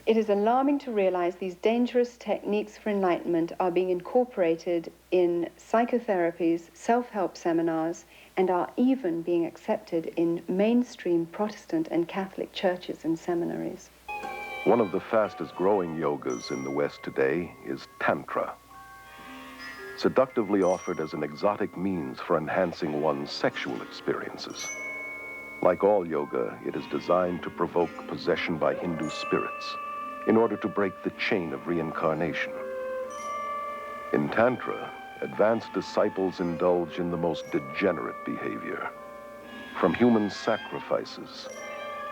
It is alarming to realize these dangerous techniques for enlightenment are being incorporated in psychotherapies, self-help seminars, and are even being accepted in mainstream Protestant and Catholic churches and seminaries. One of the fastest growing yogas in the West today is Tantra. Seductively offered as an exotic means for enhancing one's sexual experiences. Like all yoga, it is designed to provoke possession by Hindu spirits in order to break the chain of reincarnation. In Tantra, advanced disciples indulge in the most degenerate behavior, from human sacrifices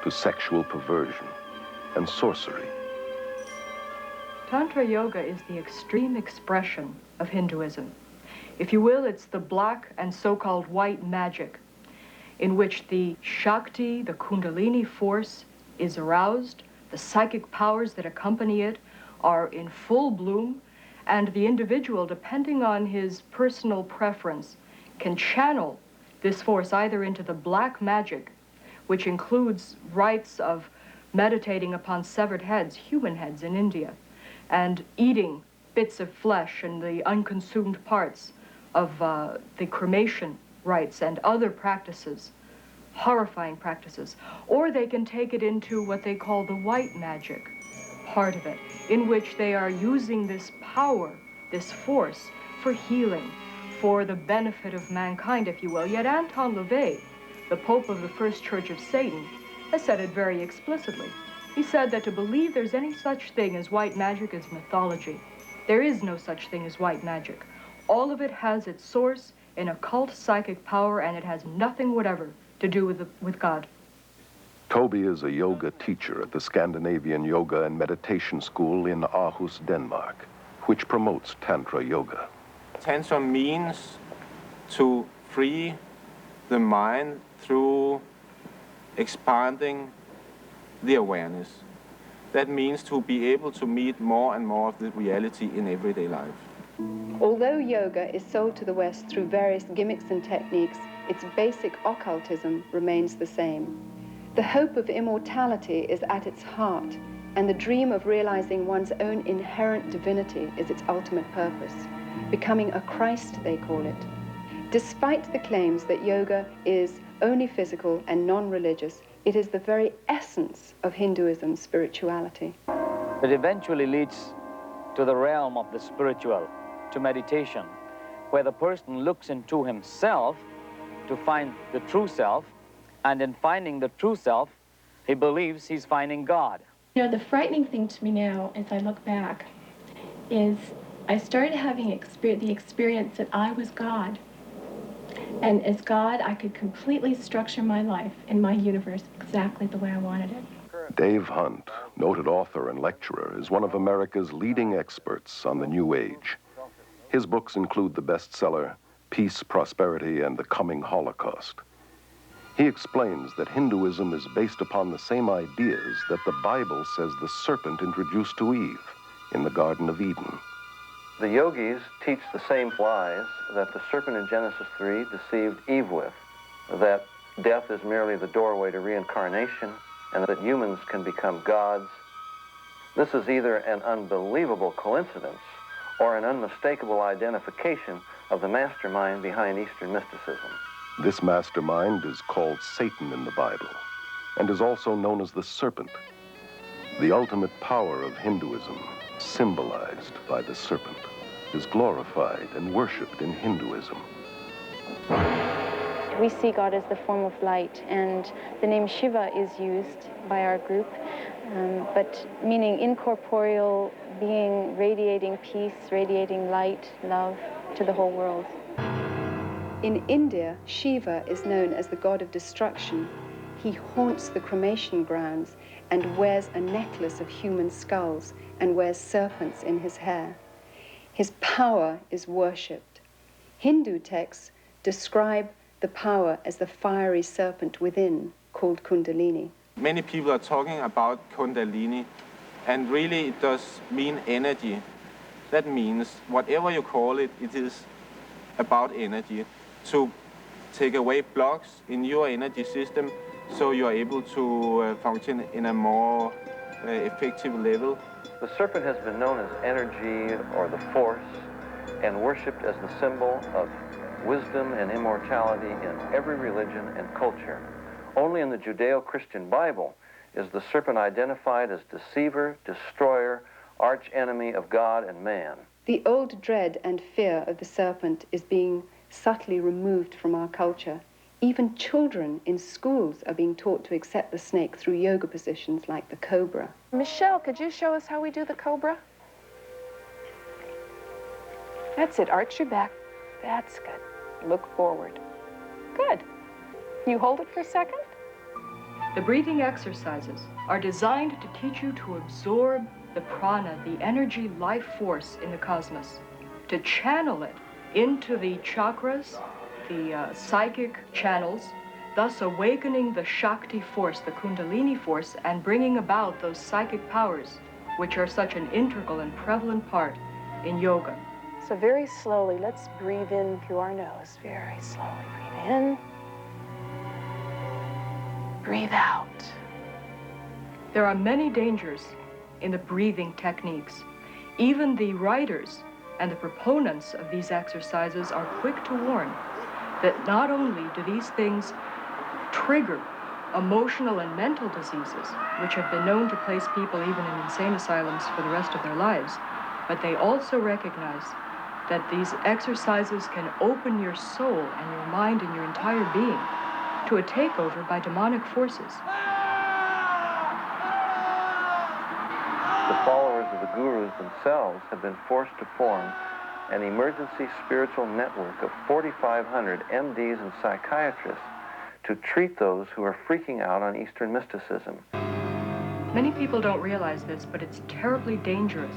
to sexual perversion and sorcery. Tantra Yoga is the extreme expression of Hinduism. If you will, it's the black and so-called white magic in which the Shakti, the Kundalini force, is aroused, the psychic powers that accompany it are in full bloom, and the individual, depending on his personal preference, can channel this force either into the black magic, which includes rites of meditating upon severed heads, human heads in India, and eating bits of flesh and the unconsumed parts of the cremation rites and other practices, horrifying practices. Or they can take it into what they call the white magic part of it, in which they are using this power, this force, for healing, for the benefit of mankind, if you will. Yet Anton LaVey, the Pope of the First Church of Satan, has said it very explicitly. He said that to believe there's any such thing as white magic is mythology. There is no such thing as white magic. All of it has its source in occult psychic power, and it has nothing whatever to do with God. Toby is a yoga teacher at the Scandinavian Yoga and Meditation School in Aarhus, Denmark, which promotes Tantra Yoga. Tantra means to free the mind through expanding the awareness. That means to be able to meet more and more of the reality in everyday life. Although yoga is sold to the West through various gimmicks and techniques, its basic occultism remains the same. The hope of immortality is at its heart, and the dream of realizing one's own inherent divinity is its ultimate purpose. Becoming a Christ, they call it. Despite the claims that yoga is only physical and non-religious, it is the very essence of Hinduism's spirituality. It eventually leads to the realm of the spiritual, to meditation, where the person looks into himself to find the true self, and in finding the true self, he believes he's finding God. You know, the frightening thing to me now, as I look back, is I started having the experience that I was God. And as God, I could completely structure my life and my universe exactly the way I wanted it. Dave Hunt, noted author and lecturer, is one of America's leading experts on the New Age. His books include the bestseller, Peace, Prosperity, and the Coming Holocaust. He explains that Hinduism is based upon the same ideas that the Bible says the serpent introduced to Eve in the Garden of Eden. The yogis teach the same lies that the serpent in Genesis 3 deceived Eve with, that death is merely the doorway to reincarnation, and that humans can become gods. This is either an unbelievable coincidence or an unmistakable identification of the mastermind behind Eastern mysticism. This mastermind is called Satan in the Bible and is also known as the serpent, the ultimate power of Hinduism, symbolized by the serpent, is glorified and worshipped in Hinduism. We see God as the form of light, and the name Shiva is used by our group, but meaning incorporeal being, radiating peace, radiating light, love to the whole world. In India, Shiva is known as the god of destruction. He haunts the cremation grounds and wears a necklace of human skulls and wears serpents in his hair. His power is worshipped. Hindu texts describe the power as the fiery serpent within, called Kundalini. Many people are talking about Kundalini, and really it does mean energy. That means whatever you call it, it is about energy. To take away blocks in your energy system so you are able to function in a more effective level. The serpent has been known as energy or the force and worshipped as the symbol of wisdom and immortality in every religion and culture. Only in the Judeo-Christian Bible is the serpent identified as deceiver, destroyer, arch-enemy of God and man. The old dread and fear of the serpent is being subtly removed from our culture. Even children in schools are being taught to accept the snake through yoga positions like the cobra. Michelle, could you show us how we do the cobra? That's it, arch your back. That's good. Look forward. Good. You hold it for a second. The breathing exercises are designed to teach you to absorb the prana, the energy life force in the cosmos, to channel it into the chakras, the psychic channels, thus awakening the Shakti force, the Kundalini force, and bringing about those psychic powers, which are such an integral and prevalent part in yoga. So very slowly, let's breathe in through our nose. Very slowly. Breathe in. Breathe out. There are many dangers in the breathing techniques. Even the writers and the proponents of these exercises are quick to warn that not only do these things trigger emotional and mental diseases, which have been known to place people even in insane asylums for the rest of their lives, but they also recognize that these exercises can open your soul and your mind and your entire being to a takeover by demonic forces. The followers of the gurus themselves have been forced to form an emergency spiritual network of 4,500 MDs and psychiatrists to treat those who are freaking out on Eastern mysticism. Many people don't realize this, but it's terribly dangerous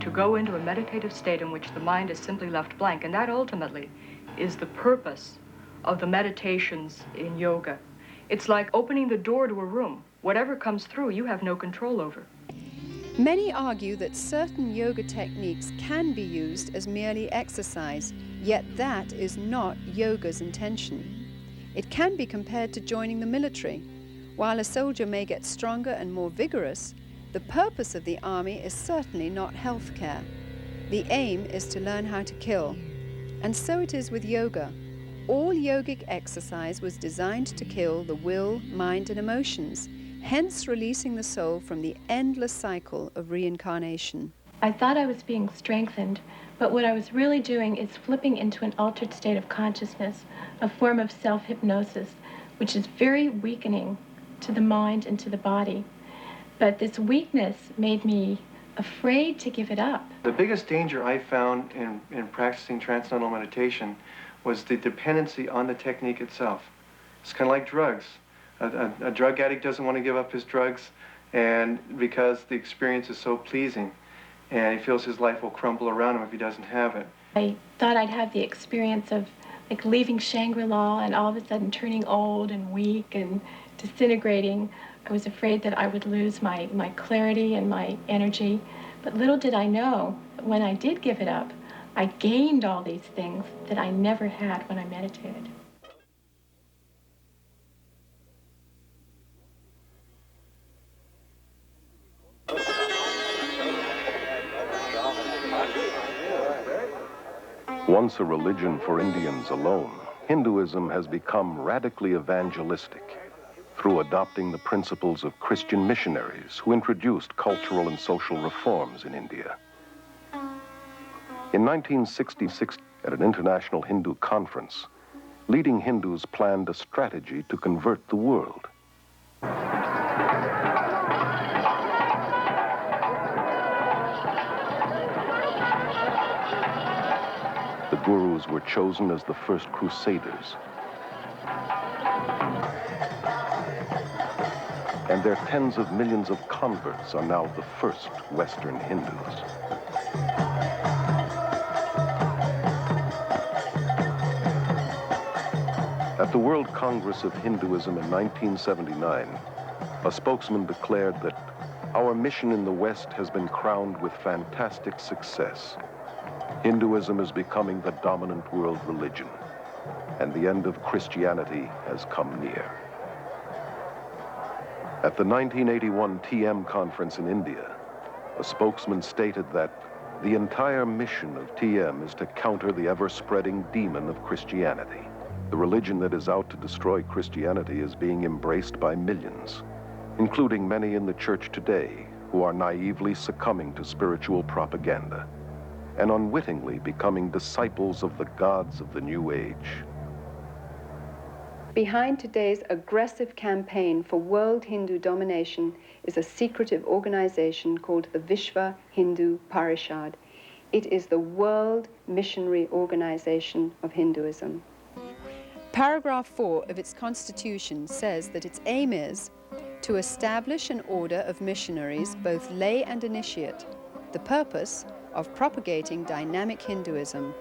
to go into a meditative state in which the mind is simply left blank, and that ultimately is the purpose of the meditations in yoga. It's like opening the door to a room. Whatever comes through, you have no control over. Many argue that certain yoga techniques can be used as merely exercise, yet that is not yoga's intention. It can be compared to joining the military. While a soldier may get stronger and more vigorous, the purpose of the army is certainly not health care. The aim is to learn how to kill. And so it is with yoga. All yogic exercise was designed to kill the will, mind, and emotions, hence releasing the soul from the endless cycle of reincarnation. I thought I was being strengthened, but what I was really doing is flipping into an altered state of consciousness, a form of self-hypnosis, which is very weakening to the mind and to the body. But this weakness made me afraid to give it up. The biggest danger I found in practicing transcendental meditation was the dependency on the technique itself. It's kind of like drugs. A drug addict doesn't want to give up his drugs, and because the experience is so pleasing, and he feels his life will crumble around him if he doesn't have it. I thought I'd have the experience of like leaving Shangri-La and all of a sudden turning old and weak and disintegrating. I was afraid that I would lose my clarity and my energy. But little did I know that when I did give it up, I gained all these things that I never had when I meditated. Once a religion for Indians alone, Hinduism has become radically evangelistic through adopting the principles of Christian missionaries who introduced cultural and social reforms in India. In 1966, at an international Hindu conference, leading Hindus planned a strategy to convert the world. The gurus were chosen as the first crusaders. And their tens of millions of converts are now the first Western Hindus. At the World Congress of Hinduism in 1979, a spokesman declared that our mission in the West has been crowned with fantastic success. Hinduism is becoming the dominant world religion, and the end of Christianity has come near. At the 1981 TM conference in India, a spokesman stated that the entire mission of TM is to counter the ever-spreading demon of Christianity. The religion that is out to destroy Christianity is being embraced by millions, including many in the church today who are naively succumbing to spiritual propaganda and unwittingly becoming disciples of the gods of the New Age. Behind today's aggressive campaign for world Hindu domination is a secretive organization called the Vishva Hindu Parishad. It is the world missionary organization of Hinduism. Paragraph 4 of its constitution says that its aim is to establish an order of missionaries, both lay and initiate, the purpose of propagating dynamic Hinduism.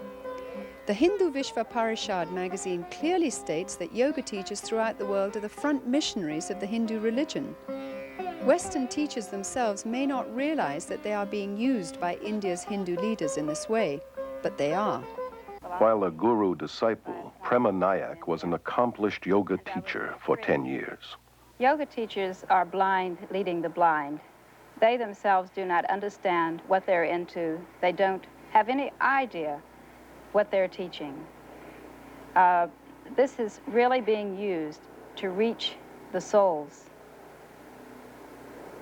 The Hindu Vishva Parishad magazine clearly states that yoga teachers throughout the world are the front missionaries of the Hindu religion. Western teachers themselves may not realize that they are being used by India's Hindu leaders in this way, but they are. While a guru disciple, Prema Nayak was an accomplished yoga teacher for 10 years. Yoga teachers are blind leading the blind. They themselves do not understand what they're into. They don't have any idea what they're teaching. This is really being used to reach the souls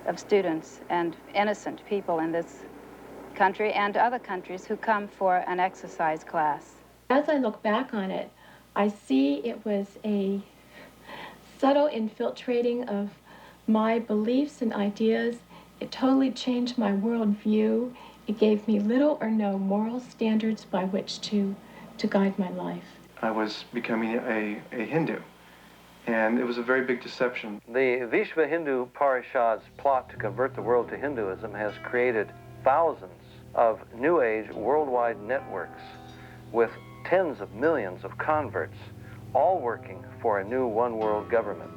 of students and innocent people in this country and other countries who come for an exercise class. As I look back on it, I see it was a subtle infiltrating of my beliefs and ideas. It totally changed my worldview. It gave me little or no moral standards by which to guide my life. I was becoming a Hindu, and it was a very big deception. The Vishva Hindu Parishad's plot to convert the world to Hinduism has created thousands of New Age worldwide networks with tens of millions of converts, all working for a new one-world government.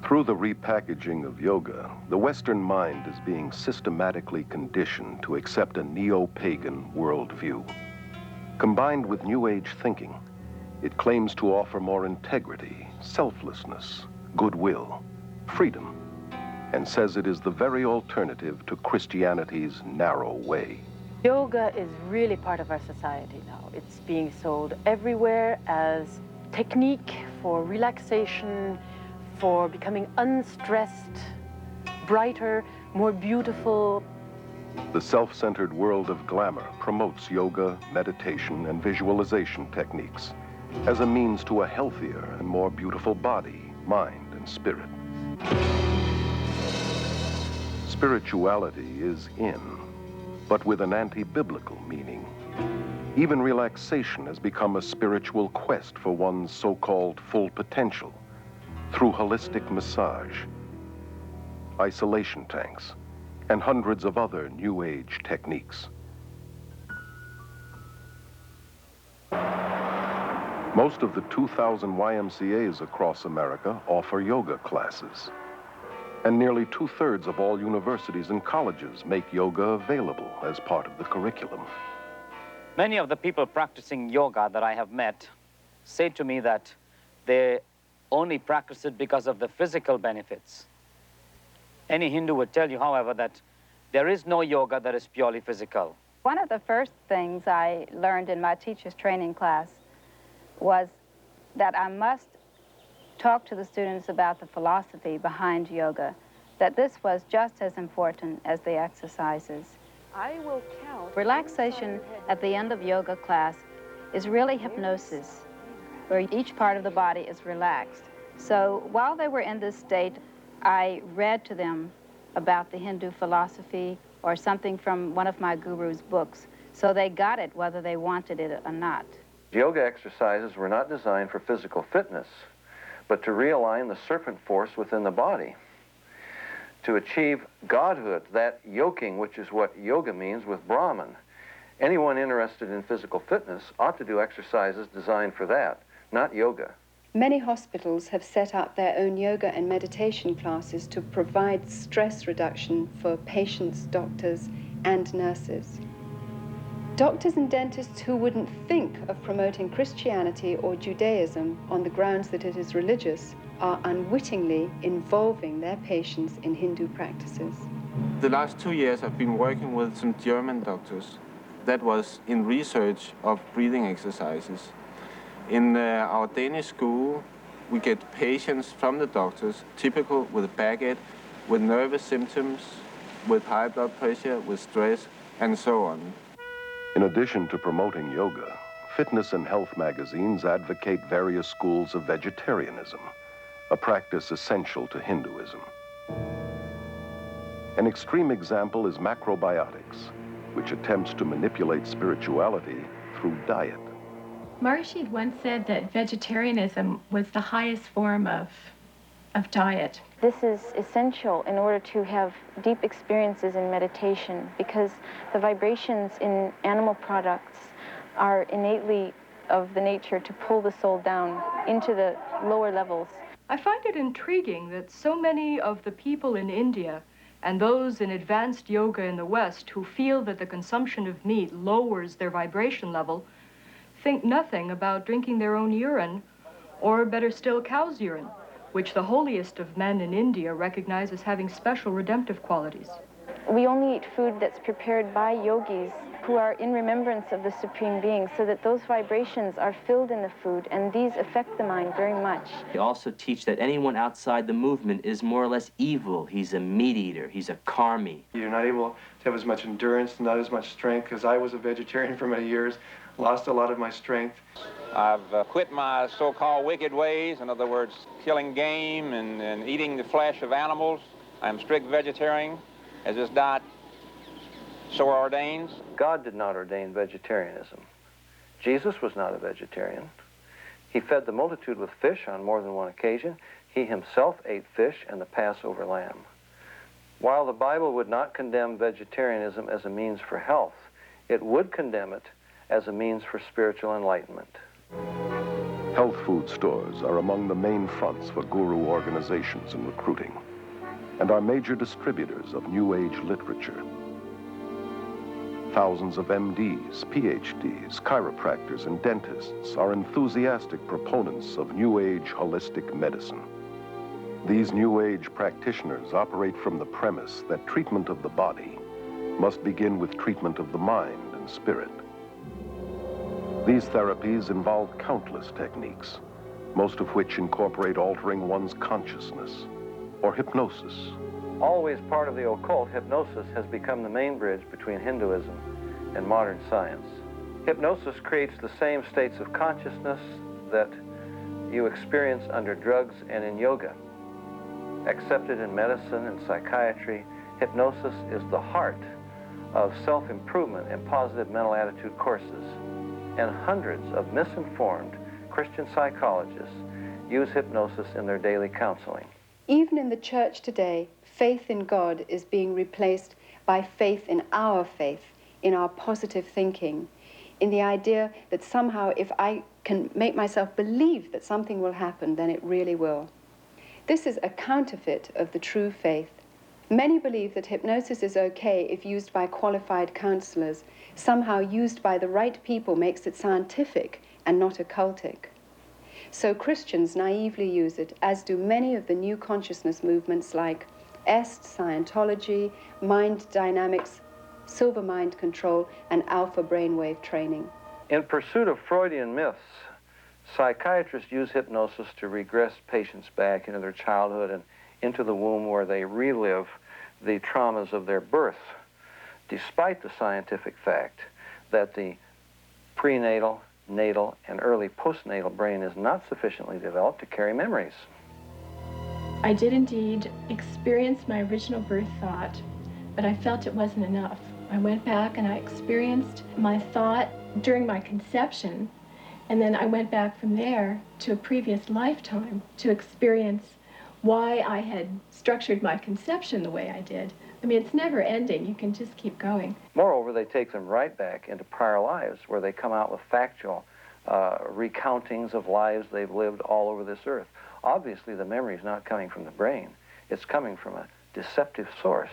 Through the repackaging of yoga, the Western mind is being systematically conditioned to accept a neo-pagan worldview. Combined with New Age thinking, it claims to offer more integrity, selflessness, goodwill, freedom, and says it is the very alternative to Christianity's narrow way. Yoga is really part of our society now. It's being sold everywhere as technique for relaxation, for becoming unstressed, brighter, more beautiful. The self-centered world of glamour promotes yoga, meditation, and visualization techniques as a means to a healthier and more beautiful body, mind, and spirit. Spirituality is in, but with an anti-biblical meaning. Even relaxation has become a spiritual quest for one's so-called full potential through holistic massage, isolation tanks, and hundreds of other New Age techniques. Most of the 2,000 YMCAs across America offer yoga classes. And nearly 2/3 of all universities and colleges make yoga available as part of the curriculum. Many of the people practicing yoga that I have met say to me that they only practice it because of the physical benefits. Any Hindu would tell you, however, that there is no yoga that is purely physical. One of the first things I learned in my teacher's training class was that I must talk to the students about the philosophy behind yoga, that this was just as important as the exercises. I will count. Relaxation at the end of yoga class is really hypnosis. where each part of the body is relaxed. So while they were in this state, I read to them about the Hindu philosophy or something from one of my guru's books. So they got it whether they wanted it or not. Yoga exercises were not designed for physical fitness, but to realign the serpent force within the body, to achieve godhood, that yoking, which is what yoga means, with Brahman. Anyone interested in physical fitness ought to do exercises designed for that, not yoga. Many hospitals have set up their own yoga and meditation classes to provide stress reduction for patients, doctors, and nurses. Doctors and dentists who wouldn't think of promoting Christianity or Judaism on the grounds that it is religious are unwittingly involving their patients in Hindu practices. The last 2 years I've been working with some German doctors that was in research of breathing exercises. In our Danish school, we get patients from the doctors, typical with backache, with nervous symptoms, with high blood pressure, with stress, and so on. In addition to promoting yoga, fitness and health magazines advocate various schools of vegetarianism, a practice essential to Hinduism. An extreme example is macrobiotics, which attempts to manipulate spirituality through diet. Maharishi once said that vegetarianism was the highest form of diet. This is essential in order to have deep experiences in meditation, because the vibrations in animal products are innately of the nature to pull the soul down into the lower levels. I find it intriguing that so many of the people in India and those in advanced yoga in the West who feel that the consumption of meat lowers their vibration level think nothing about drinking their own urine, or better still, cow's urine, which the holiest of men in India recognize as having special redemptive qualities. We only eat food that's prepared by yogis who are in remembrance of the Supreme Being, so that those vibrations are filled in the food, and these affect the mind very much. They also teach that anyone outside the movement is more or less evil. He's a meat eater, he's a karmi. You're not able to have as much endurance, not as much strength, because I was a vegetarian for many years, lost a lot of my strength. I've quit my so-called wicked ways, in other words, killing game and eating the flesh of animals. I'm strict vegetarian, as this diet so ordains. God did not ordain vegetarianism. Jesus was not a vegetarian. He fed the multitude with fish on more than one occasion. He himself ate fish and the Passover lamb. While the Bible would not condemn vegetarianism as a means for health, it would condemn it as a means for spiritual enlightenment. Health food stores are among the main fronts for guru organizations and recruiting, and are major distributors of New Age literature. Thousands of MDs, PhDs, chiropractors, and dentists are enthusiastic proponents of New Age holistic medicine. These New Age practitioners operate from the premise that treatment of the body must begin with treatment of the mind and spirit. These therapies involve countless techniques, most of which incorporate altering one's consciousness, or hypnosis. Always part of the occult, hypnosis has become the main bridge between Hinduism and modern science. Hypnosis creates the same states of consciousness that you experience under drugs and in yoga. Accepted in medicine and psychiatry, hypnosis is the heart of self-improvement and positive mental attitude courses. And hundreds of misinformed Christian psychologists use hypnosis in their daily counseling. Even in the church today, faith in God is being replaced by faith in our faith, in our positive thinking, in the idea that somehow if I can make myself believe that something will happen, then it really will. This is a counterfeit of the true faith. Many believe that hypnosis is okay if used by qualified counselors. Somehow used by the right people makes it scientific and not occultic. So Christians naively use it, as do many of the new consciousness movements like EST, Scientology, mind dynamics, silver mind control, and alpha brainwave training. In pursuit of Freudian myths, psychiatrists use hypnosis to regress patients back into their childhood and into the womb, where they relive the traumas of their birth, despite the scientific fact that the prenatal, natal and early postnatal brain is not sufficiently developed to carry memories. I did indeed experience my original birth thought, but I felt it wasn't enough. I went back and I experienced my thought during my conception, and then I went back from there to a previous lifetime to experience why I had structured my conception the way I did. I mean, it's never ending. You can just keep going. Moreover, they take them right back into prior lives where they come out with factual recountings of lives they've lived all over this earth. Obviously, the memory is not coming from the brain. It's coming from a deceptive source.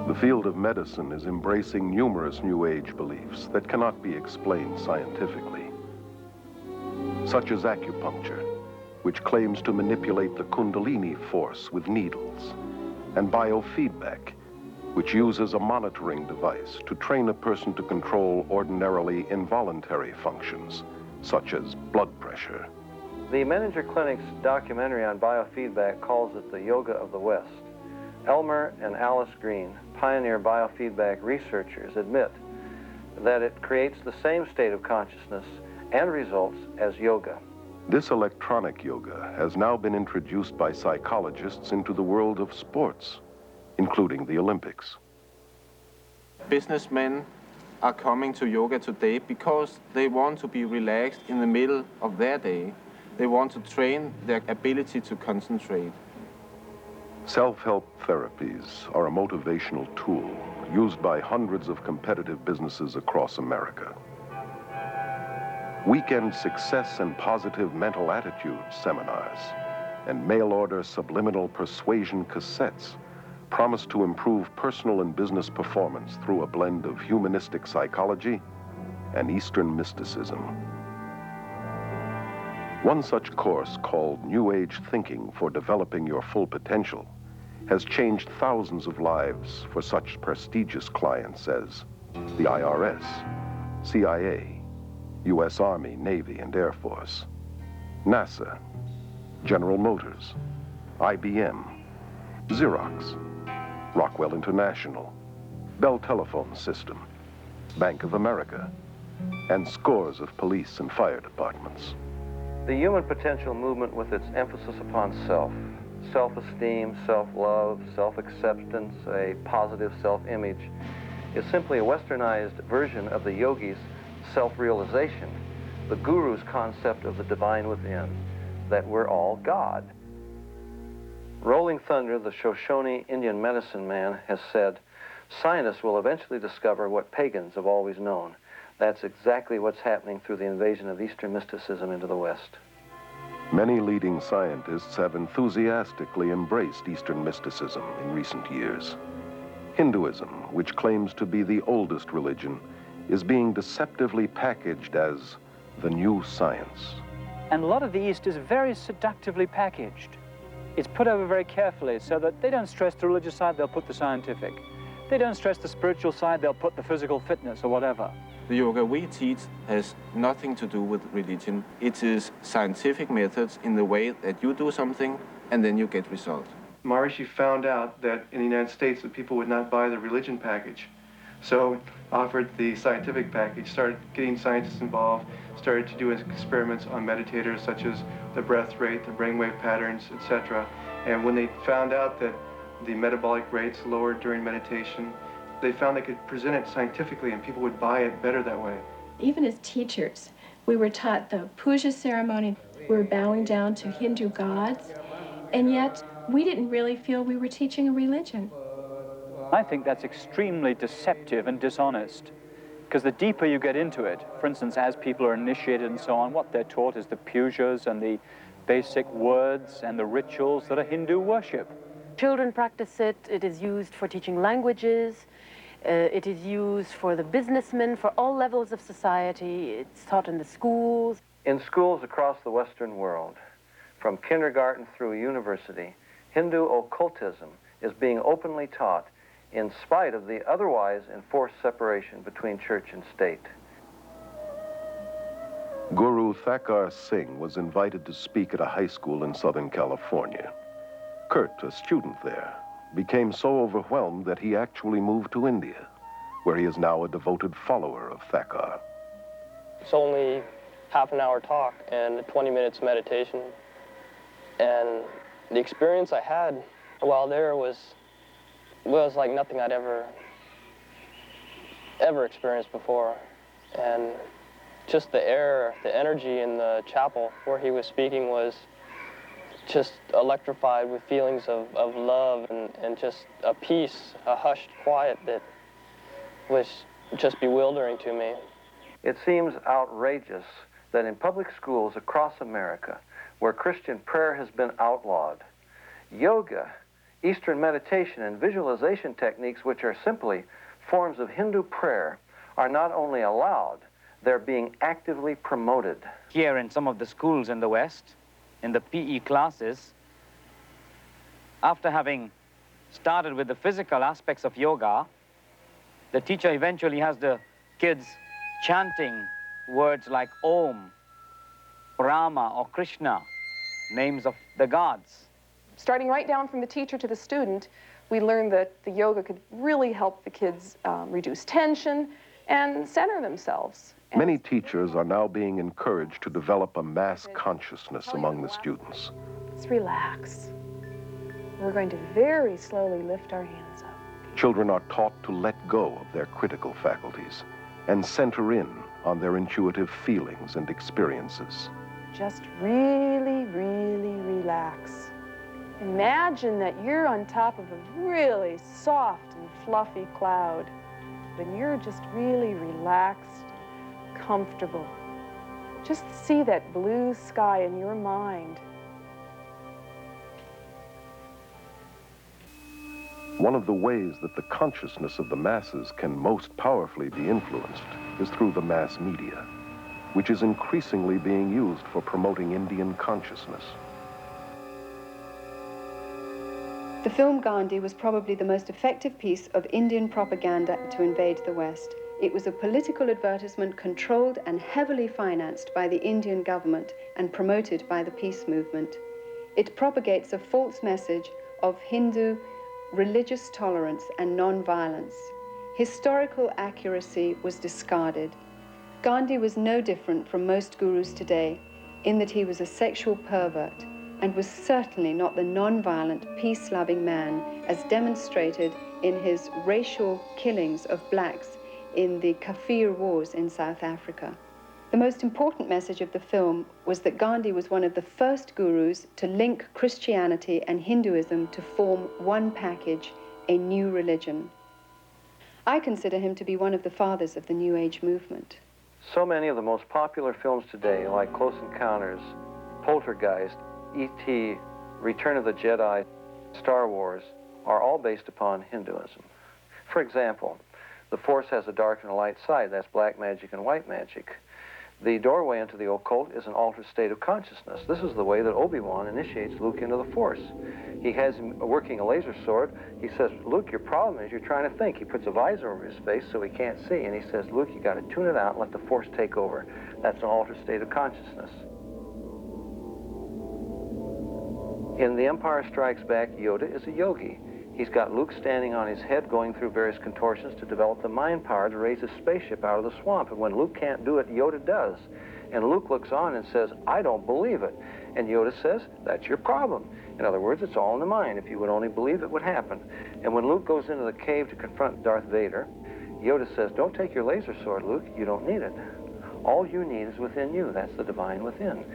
The field of medicine is embracing numerous New Age beliefs that cannot be explained scientifically, such as acupuncture, which claims to manipulate the Kundalini force with needles, and biofeedback, which uses a monitoring device to train a person to control ordinarily involuntary functions, such as blood pressure. The Menninger Clinic's documentary on biofeedback calls it the yoga of the West. Elmer and Alice Green, pioneer biofeedback researchers, admit that it creates the same state of consciousness and results as yoga. This electronic yoga has now been introduced by psychologists into the world of sports, including the Olympics. Businessmen are coming to yoga today because they want to be relaxed in the middle of their day. They want to train their ability to concentrate. Self-help therapies are a motivational tool used by hundreds of competitive businesses across America. Weekend success and positive mental attitude seminars and mail-order subliminal persuasion cassettes promise to improve personal and business performance through a blend of humanistic psychology and Eastern mysticism. One such course, called New Age Thinking for Developing Your Full Potential, has changed thousands of lives for such prestigious clients as the IRS, CIA, U.S. Army, Navy, and Air Force, NASA, General Motors, IBM, Xerox, Rockwell International, Bell Telephone System, Bank of America, and scores of police and fire departments. The human potential movement, with its emphasis upon self, self-esteem, self-love, self-acceptance, a positive self-image, is simply a westernized version of the yogi's self-realization, the guru's concept of the divine within, that we're all God. Rolling Thunder, the Shoshone Indian medicine man, has said, scientists will eventually discover what pagans have always known. That's exactly what's happening through the invasion of Eastern mysticism into the West. Many leading scientists have enthusiastically embraced Eastern mysticism in recent years. Hinduism, which claims to be the oldest religion, is being deceptively packaged as the new science. And a lot of the East is very seductively packaged. It's put over very carefully so that they don't stress the religious side, they'll put the scientific. They don't stress the spiritual side, they'll put the physical fitness or whatever. The yoga we teach has nothing to do with religion. It is scientific methods in the way that you do something and then you get results. Maharishi found out that in the United States that people would not buy the religion package. So offered the scientific package, started getting scientists involved, started to do experiments on meditators such as the breath rate, the brainwave patterns, etc. And when they found out that the metabolic rates lowered during meditation, they found they could present it scientifically and people would buy it better that way. Even as teachers, we were taught the puja ceremony. We were bowing down to Hindu gods, and yet we didn't really feel we were teaching a religion. I think that's extremely deceptive and dishonest, because the deeper you get into it, for instance, as people are initiated and so on, what they're taught is the pujas and the basic words and the rituals that are Hindu worship. Children practice it. It is used for teaching languages. It is used for the businessmen, for all levels of society. It's taught in the schools. In schools across the Western world, from kindergarten through university, Hindu occultism is being openly taught in spite of the otherwise enforced separation between church and state. Guru Thakar Singh was invited to speak at a high school in Southern California. Kurt, a student there, became so overwhelmed that he actually moved to India, where he is now a devoted follower of Thakar. It's only half an hour talk and 20 minutes meditation. And the experience I had while there was like nothing I'd ever experienced before. And just the air, the energy in the chapel where he was speaking was just electrified with feelings of love and just a peace, a hushed quiet that was just bewildering to me. It seems outrageous that in public schools across America, where Christian prayer has been outlawed, yoga, Eastern meditation, and visualization techniques, which are simply forms of Hindu prayer, are not only allowed, they're being actively promoted. Here in some of the schools in the West, in the PE classes, after having started with the physical aspects of yoga, the teacher eventually has the kids chanting words like Om, Rama, or Krishna, names of the gods. Starting right down from the teacher to the student, we learned that the yoga could really help the kids reduce tension and center themselves. Many teachers are now being encouraged to develop a mass consciousness among the students. Let's relax. We're going to very slowly lift our hands up. Children are taught to let go of their critical faculties and center in on their intuitive feelings and experiences. Just really, really relax. Imagine that you're on top of a really soft and fluffy cloud, and you're just really relaxed, comfortable. Just see that blue sky in your mind. One of the ways that the consciousness of the masses can most powerfully be influenced is through the mass media, which is increasingly being used for promoting Indian consciousness. The film Gandhi was probably the most effective piece of Indian propaganda to invade the West. It was a political advertisement controlled and heavily financed by the Indian government and promoted by the peace movement. It propagates a false message of Hindu religious tolerance and non-violence. Historical accuracy was discarded. Gandhi was no different from most gurus today in that he was a sexual pervert and was certainly not the non-violent, peace-loving man as demonstrated in his racial killings of blacks in the Kafir Wars in South Africa. The most important message of the film was that Gandhi was one of the first gurus to link Christianity and Hinduism to form one package, a new religion. I consider him to be one of the fathers of the New Age movement. So many of the most popular films today, like Close Encounters, Poltergeist, E.T., Return of the Jedi, Star Wars, are all based upon Hinduism. For example, the Force has a dark and a light side. That's black magic and white magic. The doorway into the occult is an altered state of consciousness. This is the way that Obi-Wan initiates Luke into the Force. He has him working a laser sword. He says, Luke, your problem is you're trying to think. He puts a visor over his face so he can't see. And he says, Luke, you got to tune it out and let the Force take over. That's an altered state of consciousness. In The Empire Strikes Back, Yoda is a yogi. He's got Luke standing on his head going through various contortions to develop the mind power to raise his spaceship out of the swamp. And when Luke can't do it, Yoda does. And Luke looks on and says, I don't believe it. And Yoda says, that's your problem. In other words, it's all in the mind. If you would only believe it would happen. And when Luke goes into the cave to confront Darth Vader, Yoda says, don't take your laser sword, Luke. You don't need it. All you need is within you. That's the divine within.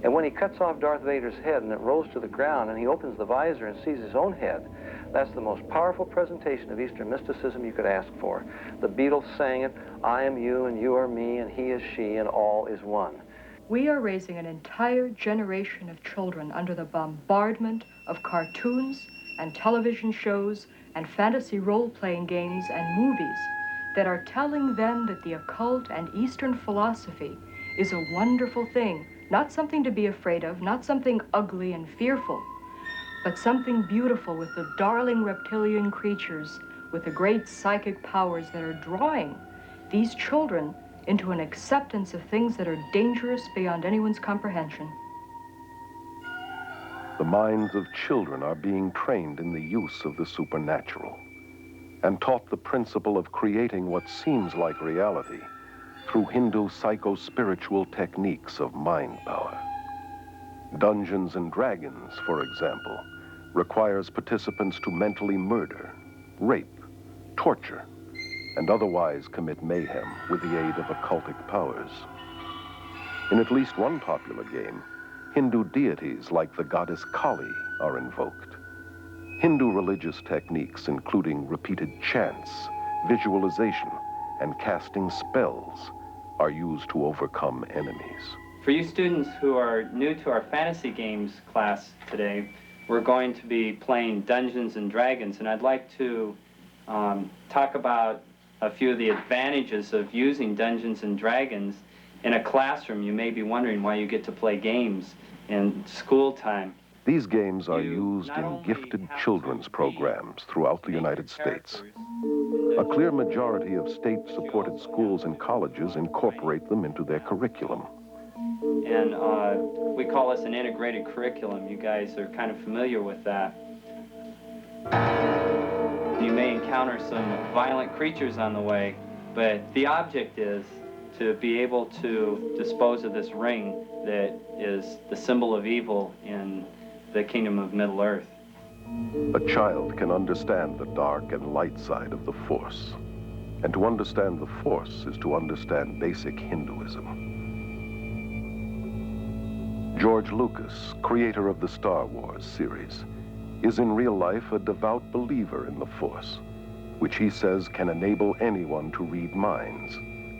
And when he cuts off Darth Vader's head and it rolls to the ground and he opens the visor and sees his own head, that's the most powerful presentation of Eastern mysticism you could ask for. The Beatles sang it, I am you and you are me and he is she and all is one. We are raising an entire generation of children under the bombardment of cartoons and television shows and fantasy role-playing games and movies that are telling them that the occult and Eastern philosophy is a wonderful thing, not something to be afraid of, not something ugly and fearful, but something beautiful with the darling reptilian creatures with the great psychic powers that are drawing these children into an acceptance of things that are dangerous beyond anyone's comprehension. The minds of children are being trained in the use of the supernatural and taught the principle of creating what seems like reality through Hindu psycho-spiritual techniques of mind power. Dungeons and Dragons, for example, requires participants to mentally murder, rape, torture, and otherwise commit mayhem with the aid of occultic powers. In at least one popular game, Hindu deities like the goddess Kali are invoked. Hindu religious techniques, including repeated chants, visualization, and casting spells, are used to overcome enemies. For you students who are new to our fantasy games class today, we're going to be playing Dungeons and Dragons, and I'd like to talk about a few of the advantages of using Dungeons and Dragons in a classroom. You may be wondering why you get to play games in school time. These games are used in gifted children's programs throughout the United States. A clear majority of state-supported schools and colleges incorporate them into their curriculum. And we call this an integrated curriculum. You guys are kind of familiar with that. You may encounter some violent creatures on the way, but the object is to be able to dispose of this ring that is the symbol of evil in the kingdom of Middle-earth. A child can understand the dark and light side of the Force. And to understand the Force is to understand basic Hinduism. George Lucas, creator of the Star Wars series, is in real life a devout believer in the Force, which he says can enable anyone to read minds,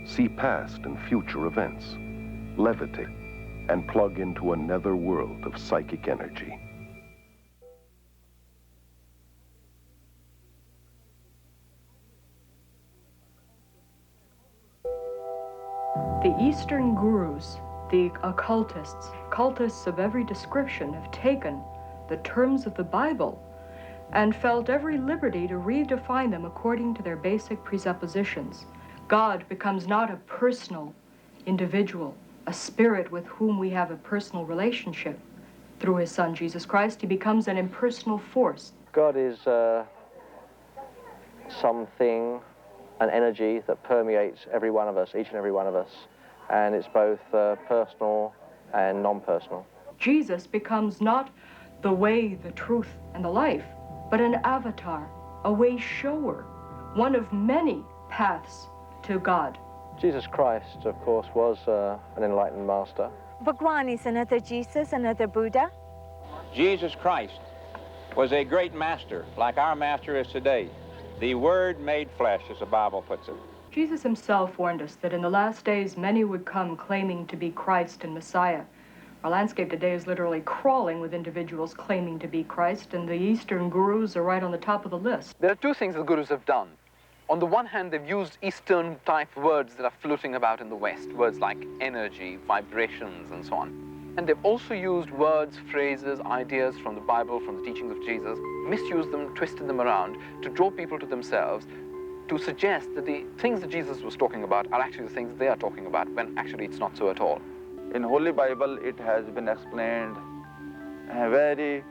see past and future events, levitate, and plug into a nether world of psychic energy. The Eastern gurus, the occultists of every description, have taken the terms of the Bible and felt every liberty to redefine them according to their basic presuppositions. God becomes not a personal individual, a spirit with whom we have a personal relationship. Through his son, Jesus Christ, he becomes an impersonal force. God is something, an energy that permeates every one of us, each and every one of us. And it's both personal and non-personal. Jesus becomes not the way, the truth, and the life, but an avatar, a way shower, one of many paths to God. Jesus Christ, of course, was an enlightened master. Bhagwan is another Jesus, another Buddha. Jesus Christ was a great master, like our master is today. The Word made flesh, as the Bible puts it. Jesus himself warned us that in the last days many would come claiming to be Christ and Messiah. Our landscape today is literally crawling with individuals claiming to be Christ, and the Eastern gurus are right on the top of the list. There are two things the gurus have done. On the one hand, they've used Eastern-type words that are floating about in the West, words like energy, vibrations, and so on. And they've also used words, phrases, ideas from the Bible, from the teachings of Jesus, misused them, twisted them around to draw people to themselves, to suggest that the things that Jesus was talking about are actually the things they are talking about, when actually it's not so at all. In Holy Bible, it has been explained very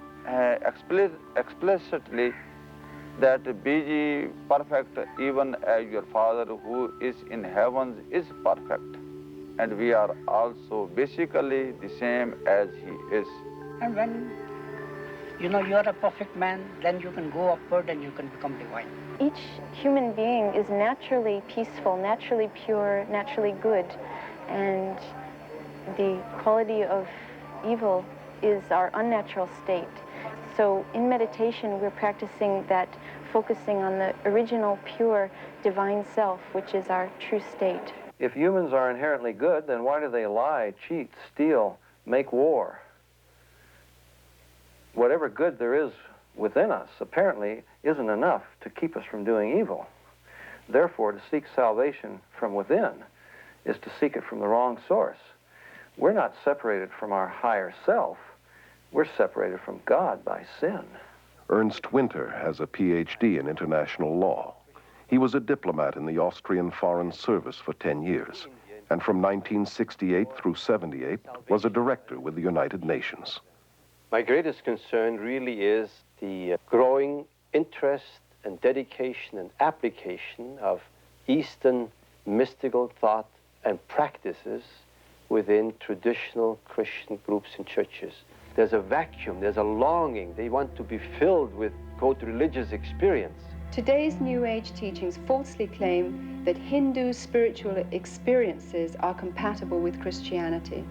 explicitly that be ye perfect even as your Father who is in heavens is perfect. And we are also basically the same as he is. And when you know you're a perfect man, then you can go upward and you can become divine. Each human being is naturally peaceful, naturally pure, naturally good, and the quality of evil is our unnatural state. So in meditation, we're practicing that, focusing on the original, pure, divine self, which is our true state. If humans are inherently good, then why do they lie, cheat, steal, make war? Whatever good there is within us apparently isn't enough to keep us from doing evil. Therefore, to seek salvation from within is to seek it from the wrong source. We're not separated from our higher self. We're separated from God by sin. Ernst Winter has a PhD in international law. He was a diplomat in the Austrian Foreign Service for 10 years, and from 1968 through 78 was a director with the United Nations. My greatest concern really is the growing interest and dedication and application of Eastern mystical thought and practices within traditional Christian groups and churches. There's a vacuum, there's a longing. They want to be filled with, quote, religious experience. Today's New Age teachings falsely claim that Hindu spiritual experiences are compatible with Christianity.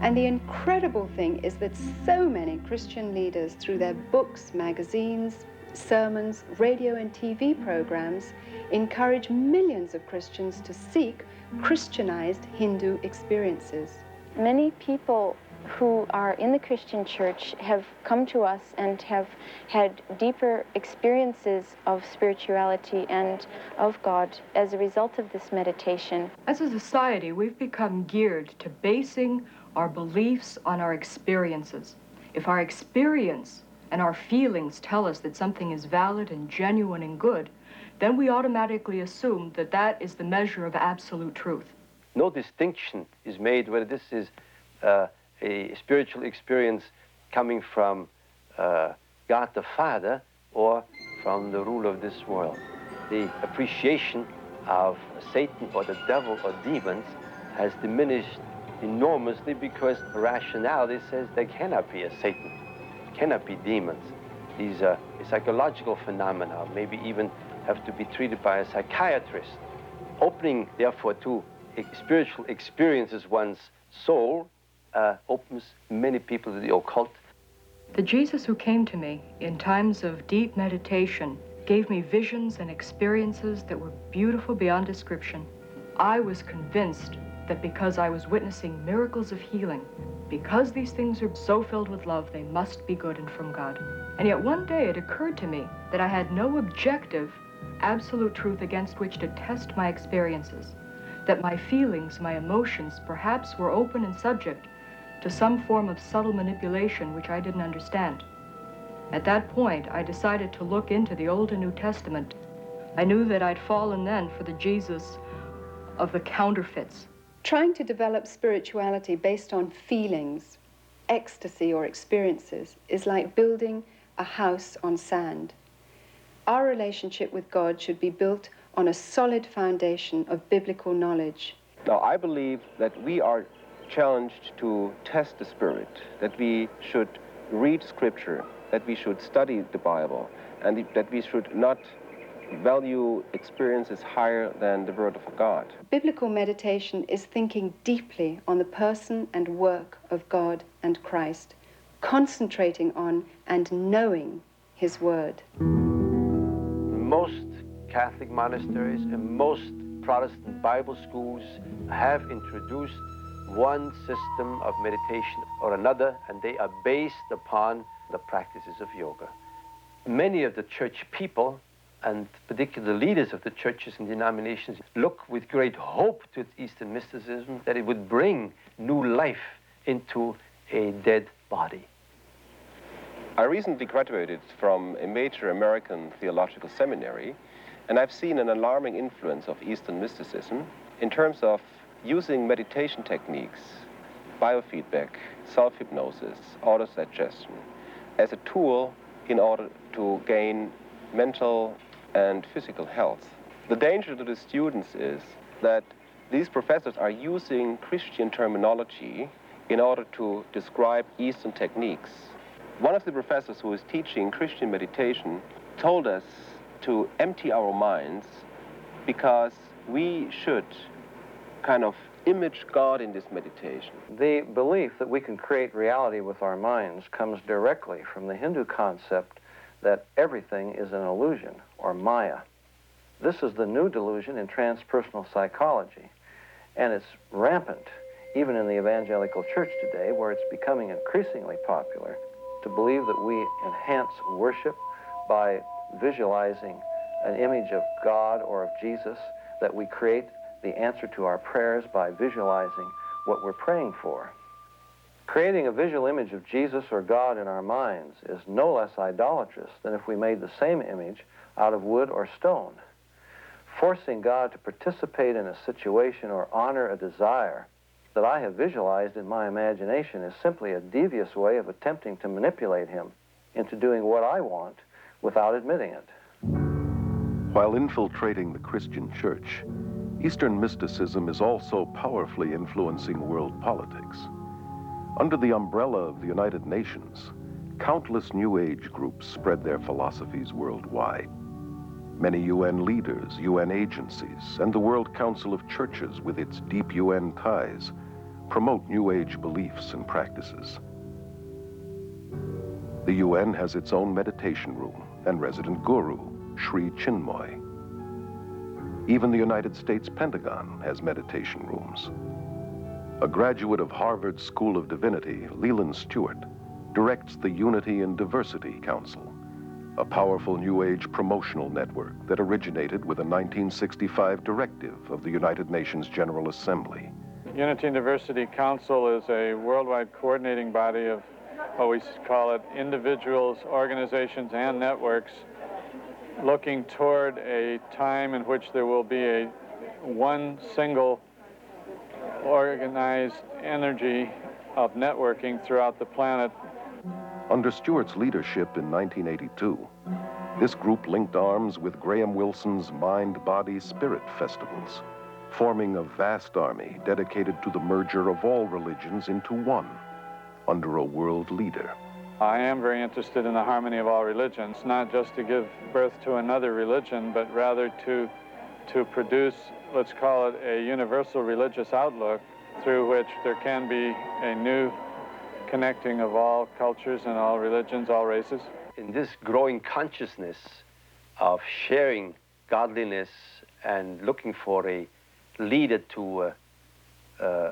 And the incredible thing is that so many Christian leaders, through their books, magazines, sermons, radio and TV programs, encourage millions of Christians to seek Christianized Hindu experiences. Many people who are in the Christian church have come to us and have had deeper experiences of spirituality and of God as a result of this meditation. As a society, we've become geared to basing our beliefs on our experiences. If our experience and our feelings tell us that something is valid and genuine and good, then we automatically assume that that is the measure of absolute truth. No distinction is made whether this is a spiritual experience coming from God the Father or from the ruler of this world. The appreciation of Satan or the devil or demons has diminished enormously because rationality says there cannot be a Satan, cannot be demons. These are psychological phenomena, maybe even have to be treated by a psychiatrist. Opening, therefore, to spiritual experiences one's soul opens many people to the occult. The Jesus who came to me in times of deep meditation gave me visions and experiences that were beautiful beyond description. I was convinced that because I was witnessing miracles of healing, because these things are so filled with love, they must be good and from God. And yet one day it occurred to me that I had no objective, absolute truth against which to test my experiences, that my feelings, my emotions, perhaps were open and subject to some form of subtle manipulation which I didn't understand. At that point, I decided to look into the Old and New Testament. I knew that I'd fallen then for the Jesus of the counterfeits. Trying to develop spirituality based on feelings, ecstasy, or experiences is like building a house on sand. Our relationship with God should be built on a solid foundation of biblical knowledge. Now, I believe that we are challenged to test the Spirit, that we should read Scripture, that we should study the Bible, and that we should not value experiences higher than the Word of God. Biblical meditation is thinking deeply on the person and work of God and Christ, concentrating on and knowing His Word. Most Catholic monasteries and most Protestant Bible schools have introduced one system of meditation or another, and they are based upon the practices of yoga. Many of the church people, and particularly the leaders of the churches and denominations, look with great hope to Eastern mysticism that it would bring new life into a dead body. I recently graduated from a major American theological seminary, and I've seen an alarming influence of Eastern mysticism in terms of using meditation techniques, biofeedback, self-hypnosis, autosuggestion as a tool in order to gain mental and physical health. The danger to the students is that these professors are using Christian terminology in order to describe Eastern techniques. One of the professors who is teaching Christian meditation told us to empty our minds because we should kind of image God in this meditation. The belief that we can create reality with our minds comes directly from the Hindu concept that everything is an illusion, or Maya. This is the new delusion in transpersonal psychology, and it's rampant even in the evangelical church today, where it's becoming increasingly popular to believe that we enhance worship by visualizing an image of God or of Jesus, that we create the answer to our prayers by visualizing what we're praying for. Creating a visual image of Jesus or God in our minds is no less idolatrous than if we made the same image out of wood or stone. Forcing God to participate in a situation or honor a desire that I have visualized in my imagination is simply a devious way of attempting to manipulate Him into doing what I want without admitting it. While infiltrating the Christian church, Eastern mysticism is also powerfully influencing world politics. Under the umbrella of the United Nations, countless New Age groups spread their philosophies worldwide. Many UN leaders, UN agencies, and the World Council of Churches with its deep UN ties promote New Age beliefs and practices. The UN has its own meditation room and resident guru, Sri Chinmoy. Even the United States Pentagon has meditation rooms. A graduate of Harvard School of Divinity, Leland Stewart, directs the Unity and Diversity Council, a powerful New Age promotional network that originated with a 1965 directive of the United Nations General Assembly. Unity and Diversity Council is a worldwide coordinating body of what we call it individuals, organizations, and networks looking toward a time in which there will be one single organized energy of networking throughout the planet. Under Stewart's leadership in 1982, this group linked arms with Graham Wilson's Mind, Body, Spirit festivals, forming a vast army dedicated to the merger of all religions into one, under a world leader. I am very interested in the harmony of all religions, not just to give birth to another religion, but rather to produce, let's call it, a universal religious outlook through which there can be a new connecting of all cultures and all religions, all races. In this growing consciousness of sharing godliness and looking for a leader to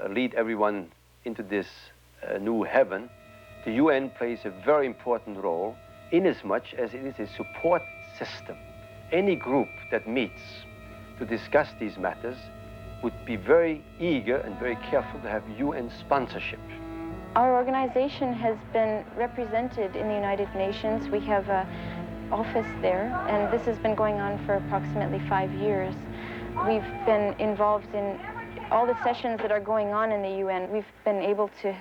lead everyone into this new heaven, the UN plays a very important role inasmuch as it is a support system. Any group that meets to discuss these matters would be very eager and very careful to have UN sponsorship. Our organization has been represented in the United Nations. We have an office there, and this has been going on for approximately 5 years. We've been involved in all the sessions that are going on in the UN. We've been able to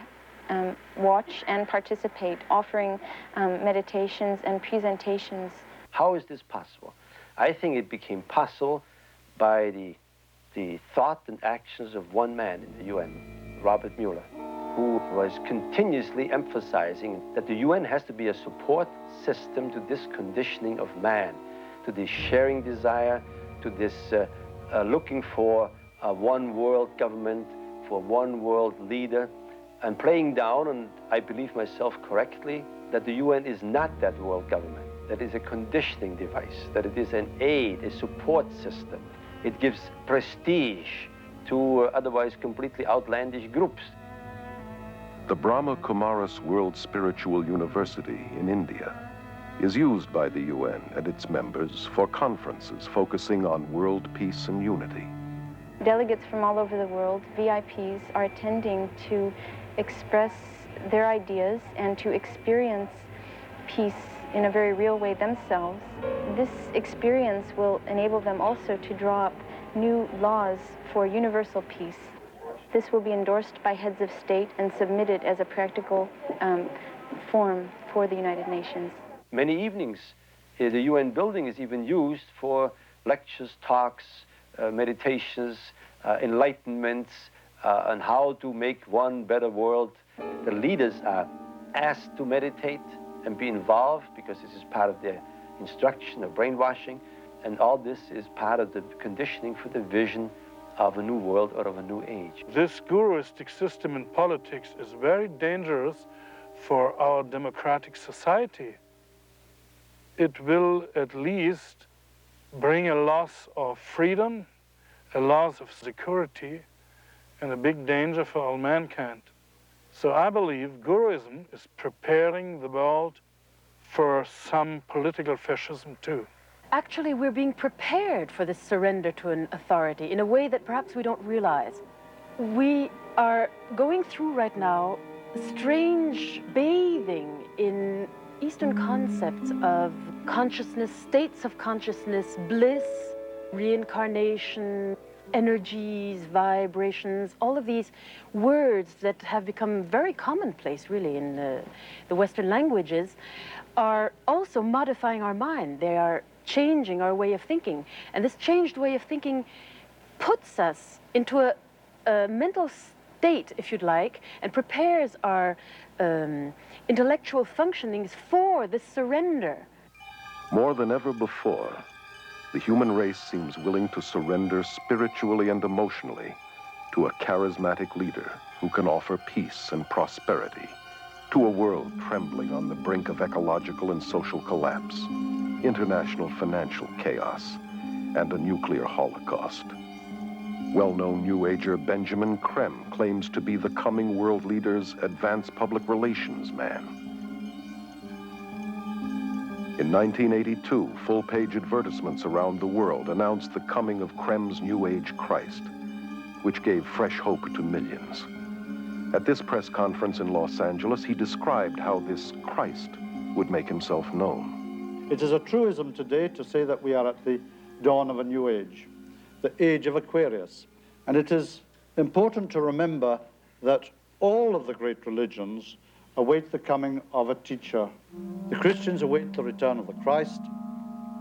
watch and participate, offering meditations and presentations. How is this possible? I think it became possible by the thought and actions of one man in the UN, Robert Mueller, who was continuously emphasizing that the UN has to be a support system to this conditioning of man, to this sharing desire, to this looking for a one world government, for one world leader, and playing down, and I believe myself correctly, that the UN is not that world government, that is a conditioning device, that it is an aid, a support system. It gives prestige to otherwise completely outlandish groups. The Brahma Kumaris World Spiritual University in India is used by the UN and its members for conferences focusing on world peace and unity. Delegates from all over the world, VIPs, are attending to express their ideas and to experience peace in a very real way themselves. This experience will enable them also to draw up new laws for universal peace. This will be endorsed by heads of state and submitted as a practical form for the United Nations. Many evenings, the UN building is even used for lectures, talks, meditations, enlightenments on how to make one better world. The leaders are asked to meditate and be involved because this is part of their instruction of brainwashing, and all this is part of the conditioning for the vision of a new world or of a new age. This guruistic system in politics is very dangerous for our democratic society. It will at least bring a loss of freedom, a loss of security, and a big danger for all mankind. So I believe Guruism is preparing the world for some political fascism too. Actually, we're being prepared for this surrender to an authority in a way that perhaps we don't realize. We are going through right now strange bathing in Eastern concepts of consciousness, states of consciousness, bliss, reincarnation, energies, vibrations, all of these words that have become very commonplace, really, in the Western languages, are also modifying our mind. They are changing our way of thinking. And this changed way of thinking puts us into a mental state, if you'd like, and prepares our intellectual functionings for this surrender. More than ever before, the human race seems willing to surrender spiritually and emotionally to a charismatic leader who can offer peace and prosperity to a world trembling on the brink of ecological and social collapse, international financial chaos, and a nuclear holocaust. Well-known New Ager Benjamin Creme claims to be the coming world leader's advanced public relations man. In 1982, full-page advertisements around the world announced the coming of Creme's New Age Christ, which gave fresh hope to millions. At this press conference in Los Angeles, he described how this Christ would make himself known. It is a truism today to say that we are at the dawn of a new age, the age of Aquarius. And it is important to remember that all of the great religions await the coming of a teacher. The Christians await the return of the Christ.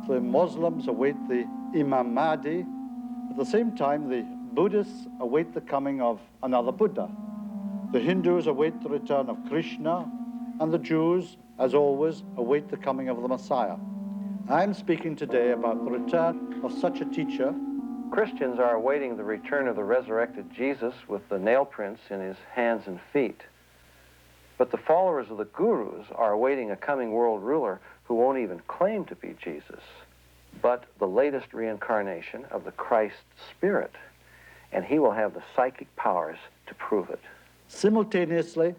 The Muslims await the Imam Mahdi. At the same time, the Buddhists await the coming of another Buddha. The Hindus await the return of Krishna, and the Jews, as always, await the coming of the Messiah. I'm speaking today about the return of such a teacher. Christians are awaiting the return of the resurrected Jesus with the nail prints in his hands and feet. But the followers of the gurus are awaiting a coming world ruler who won't even claim to be Jesus, but the latest reincarnation of the Christ Spirit, and he will have the psychic powers to prove it. Simultaneously,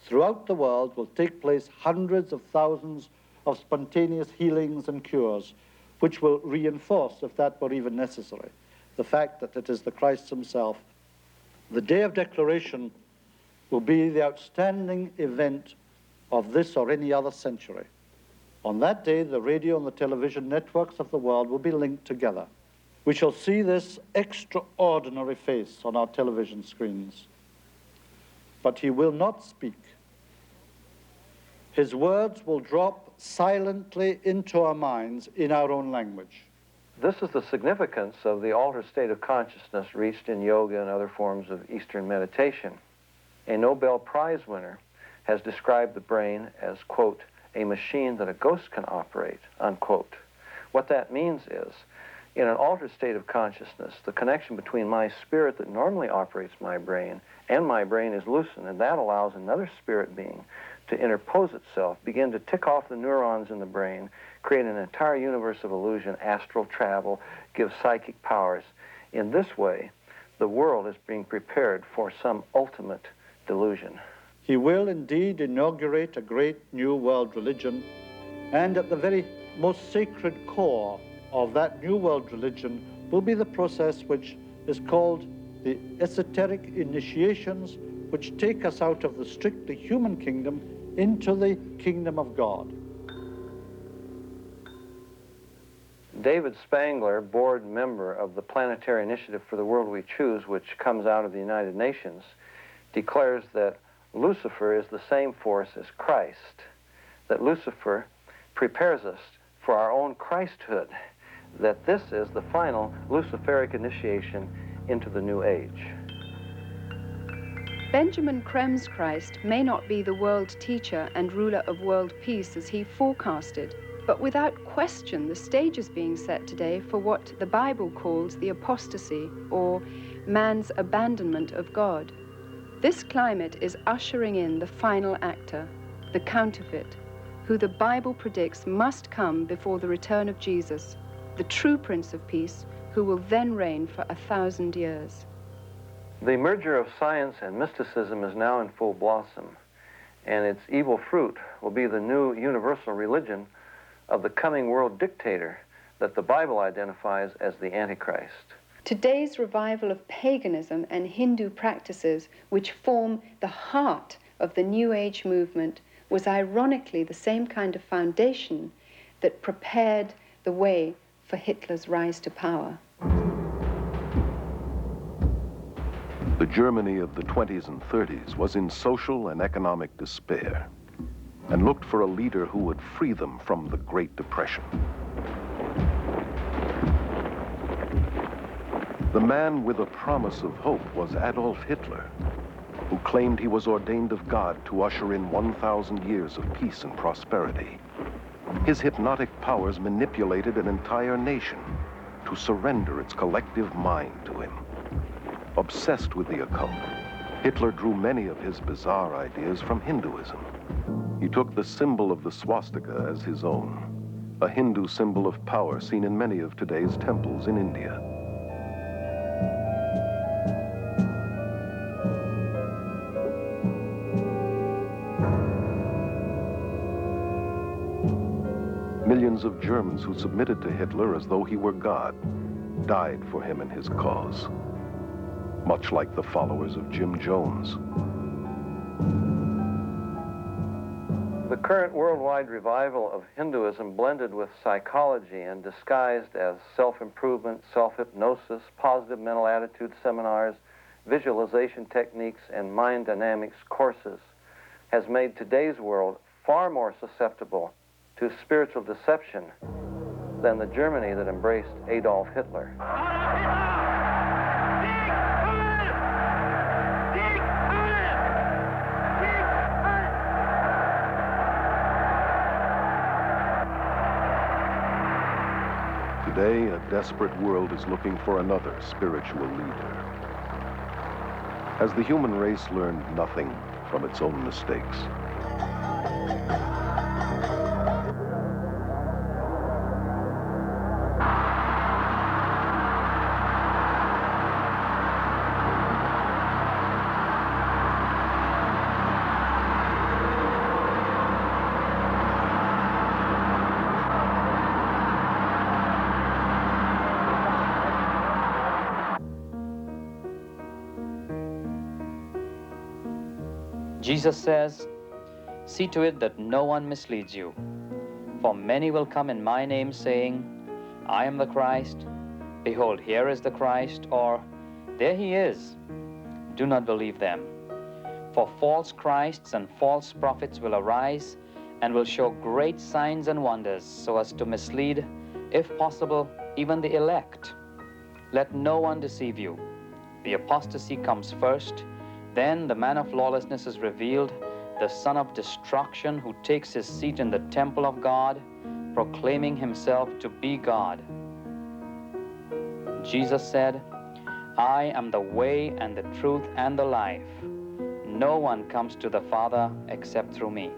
throughout the world will take place hundreds of thousands of spontaneous healings and cures, which will reinforce, if that were even necessary, the fact that it is the Christ himself. The day of declaration will be the outstanding event of this or any other century. On that day, the radio and the television networks of the world will be linked together. We shall see this extraordinary face on our television screens. But he will not speak. His words will drop silently into our minds in our own language. This is the significance of the altered state of consciousness reached in yoga and other forms of Eastern meditation. A Nobel Prize winner has described the brain as, quote, a machine that a ghost can operate, unquote. What that means is, in an altered state of consciousness, the connection between my spirit that normally operates my brain and my brain is loosened, and that allows another spirit being to interpose itself, begin to tick off the neurons in the brain, create an entire universe of illusion, astral travel, give psychic powers. In this way, the world is being prepared for some ultimate delusion. He will indeed inaugurate a great new world religion, and at the very most sacred core of that new world religion will be the process which is called the esoteric initiations, which take us out of the strictly human kingdom into the kingdom of God. David Spangler, board member of the Planetary Initiative for the World We Choose, which comes out of the United Nations, declares that Lucifer is the same force as Christ, that Lucifer prepares us for our own Christhood, that this is the final Luciferic initiation into the New Age. Benjamin Creme's Christ may not be the world teacher and ruler of world peace as he forecasted, but without question the stage is being set today for what the Bible calls the apostasy, or man's abandonment of God. This climate is ushering in the final actor, the counterfeit, who the Bible predicts must come before the return of Jesus, the true Prince of Peace, who will then reign for 1,000 years. The merger of science and mysticism is now in full blossom, and its evil fruit will be the new universal religion of the coming world dictator that the Bible identifies as the Antichrist. Today's revival of paganism and Hindu practices, which form the heart of the New Age movement, was ironically the same kind of foundation that prepared the way for Hitler's rise to power. The Germany of the 20s and 30s was in social and economic despair and looked for a leader who would free them from the Great Depression. The man with a promise of hope was Adolf Hitler, who claimed he was ordained of God to usher in 1,000 years of peace and prosperity. His hypnotic powers manipulated an entire nation to surrender its collective mind to him. Obsessed with the occult, Hitler drew many of his bizarre ideas from Hinduism. He took the symbol of the swastika as his own, a Hindu symbol of power seen in many of today's temples in India. Millions of Germans who submitted to Hitler as though he were God died for him and his cause, much like the followers of Jim Jones. The current worldwide revival of Hinduism blended with psychology and disguised as self-improvement, self-hypnosis, positive mental attitude seminars, visualization techniques, and mind dynamics courses has made today's world far more susceptible to spiritual deception than the Germany that embraced Adolf Hitler. Today, a desperate world is looking for another spiritual leader. Has the human race learned nothing from its own mistakes? Jesus says, "See to it that no one misleads you. For many will come in my name, saying, I am the Christ. Behold, here is the Christ, or there he is. Do not believe them. For false Christs and false prophets will arise and will show great signs and wonders, so as to mislead, if possible, even the elect. Let no one deceive you. The apostasy comes first, then the man of lawlessness is revealed, the son of destruction, who takes his seat in the temple of God, proclaiming himself to be God." Jesus said, "I am the way and the truth and the life. No one comes to the Father except through me."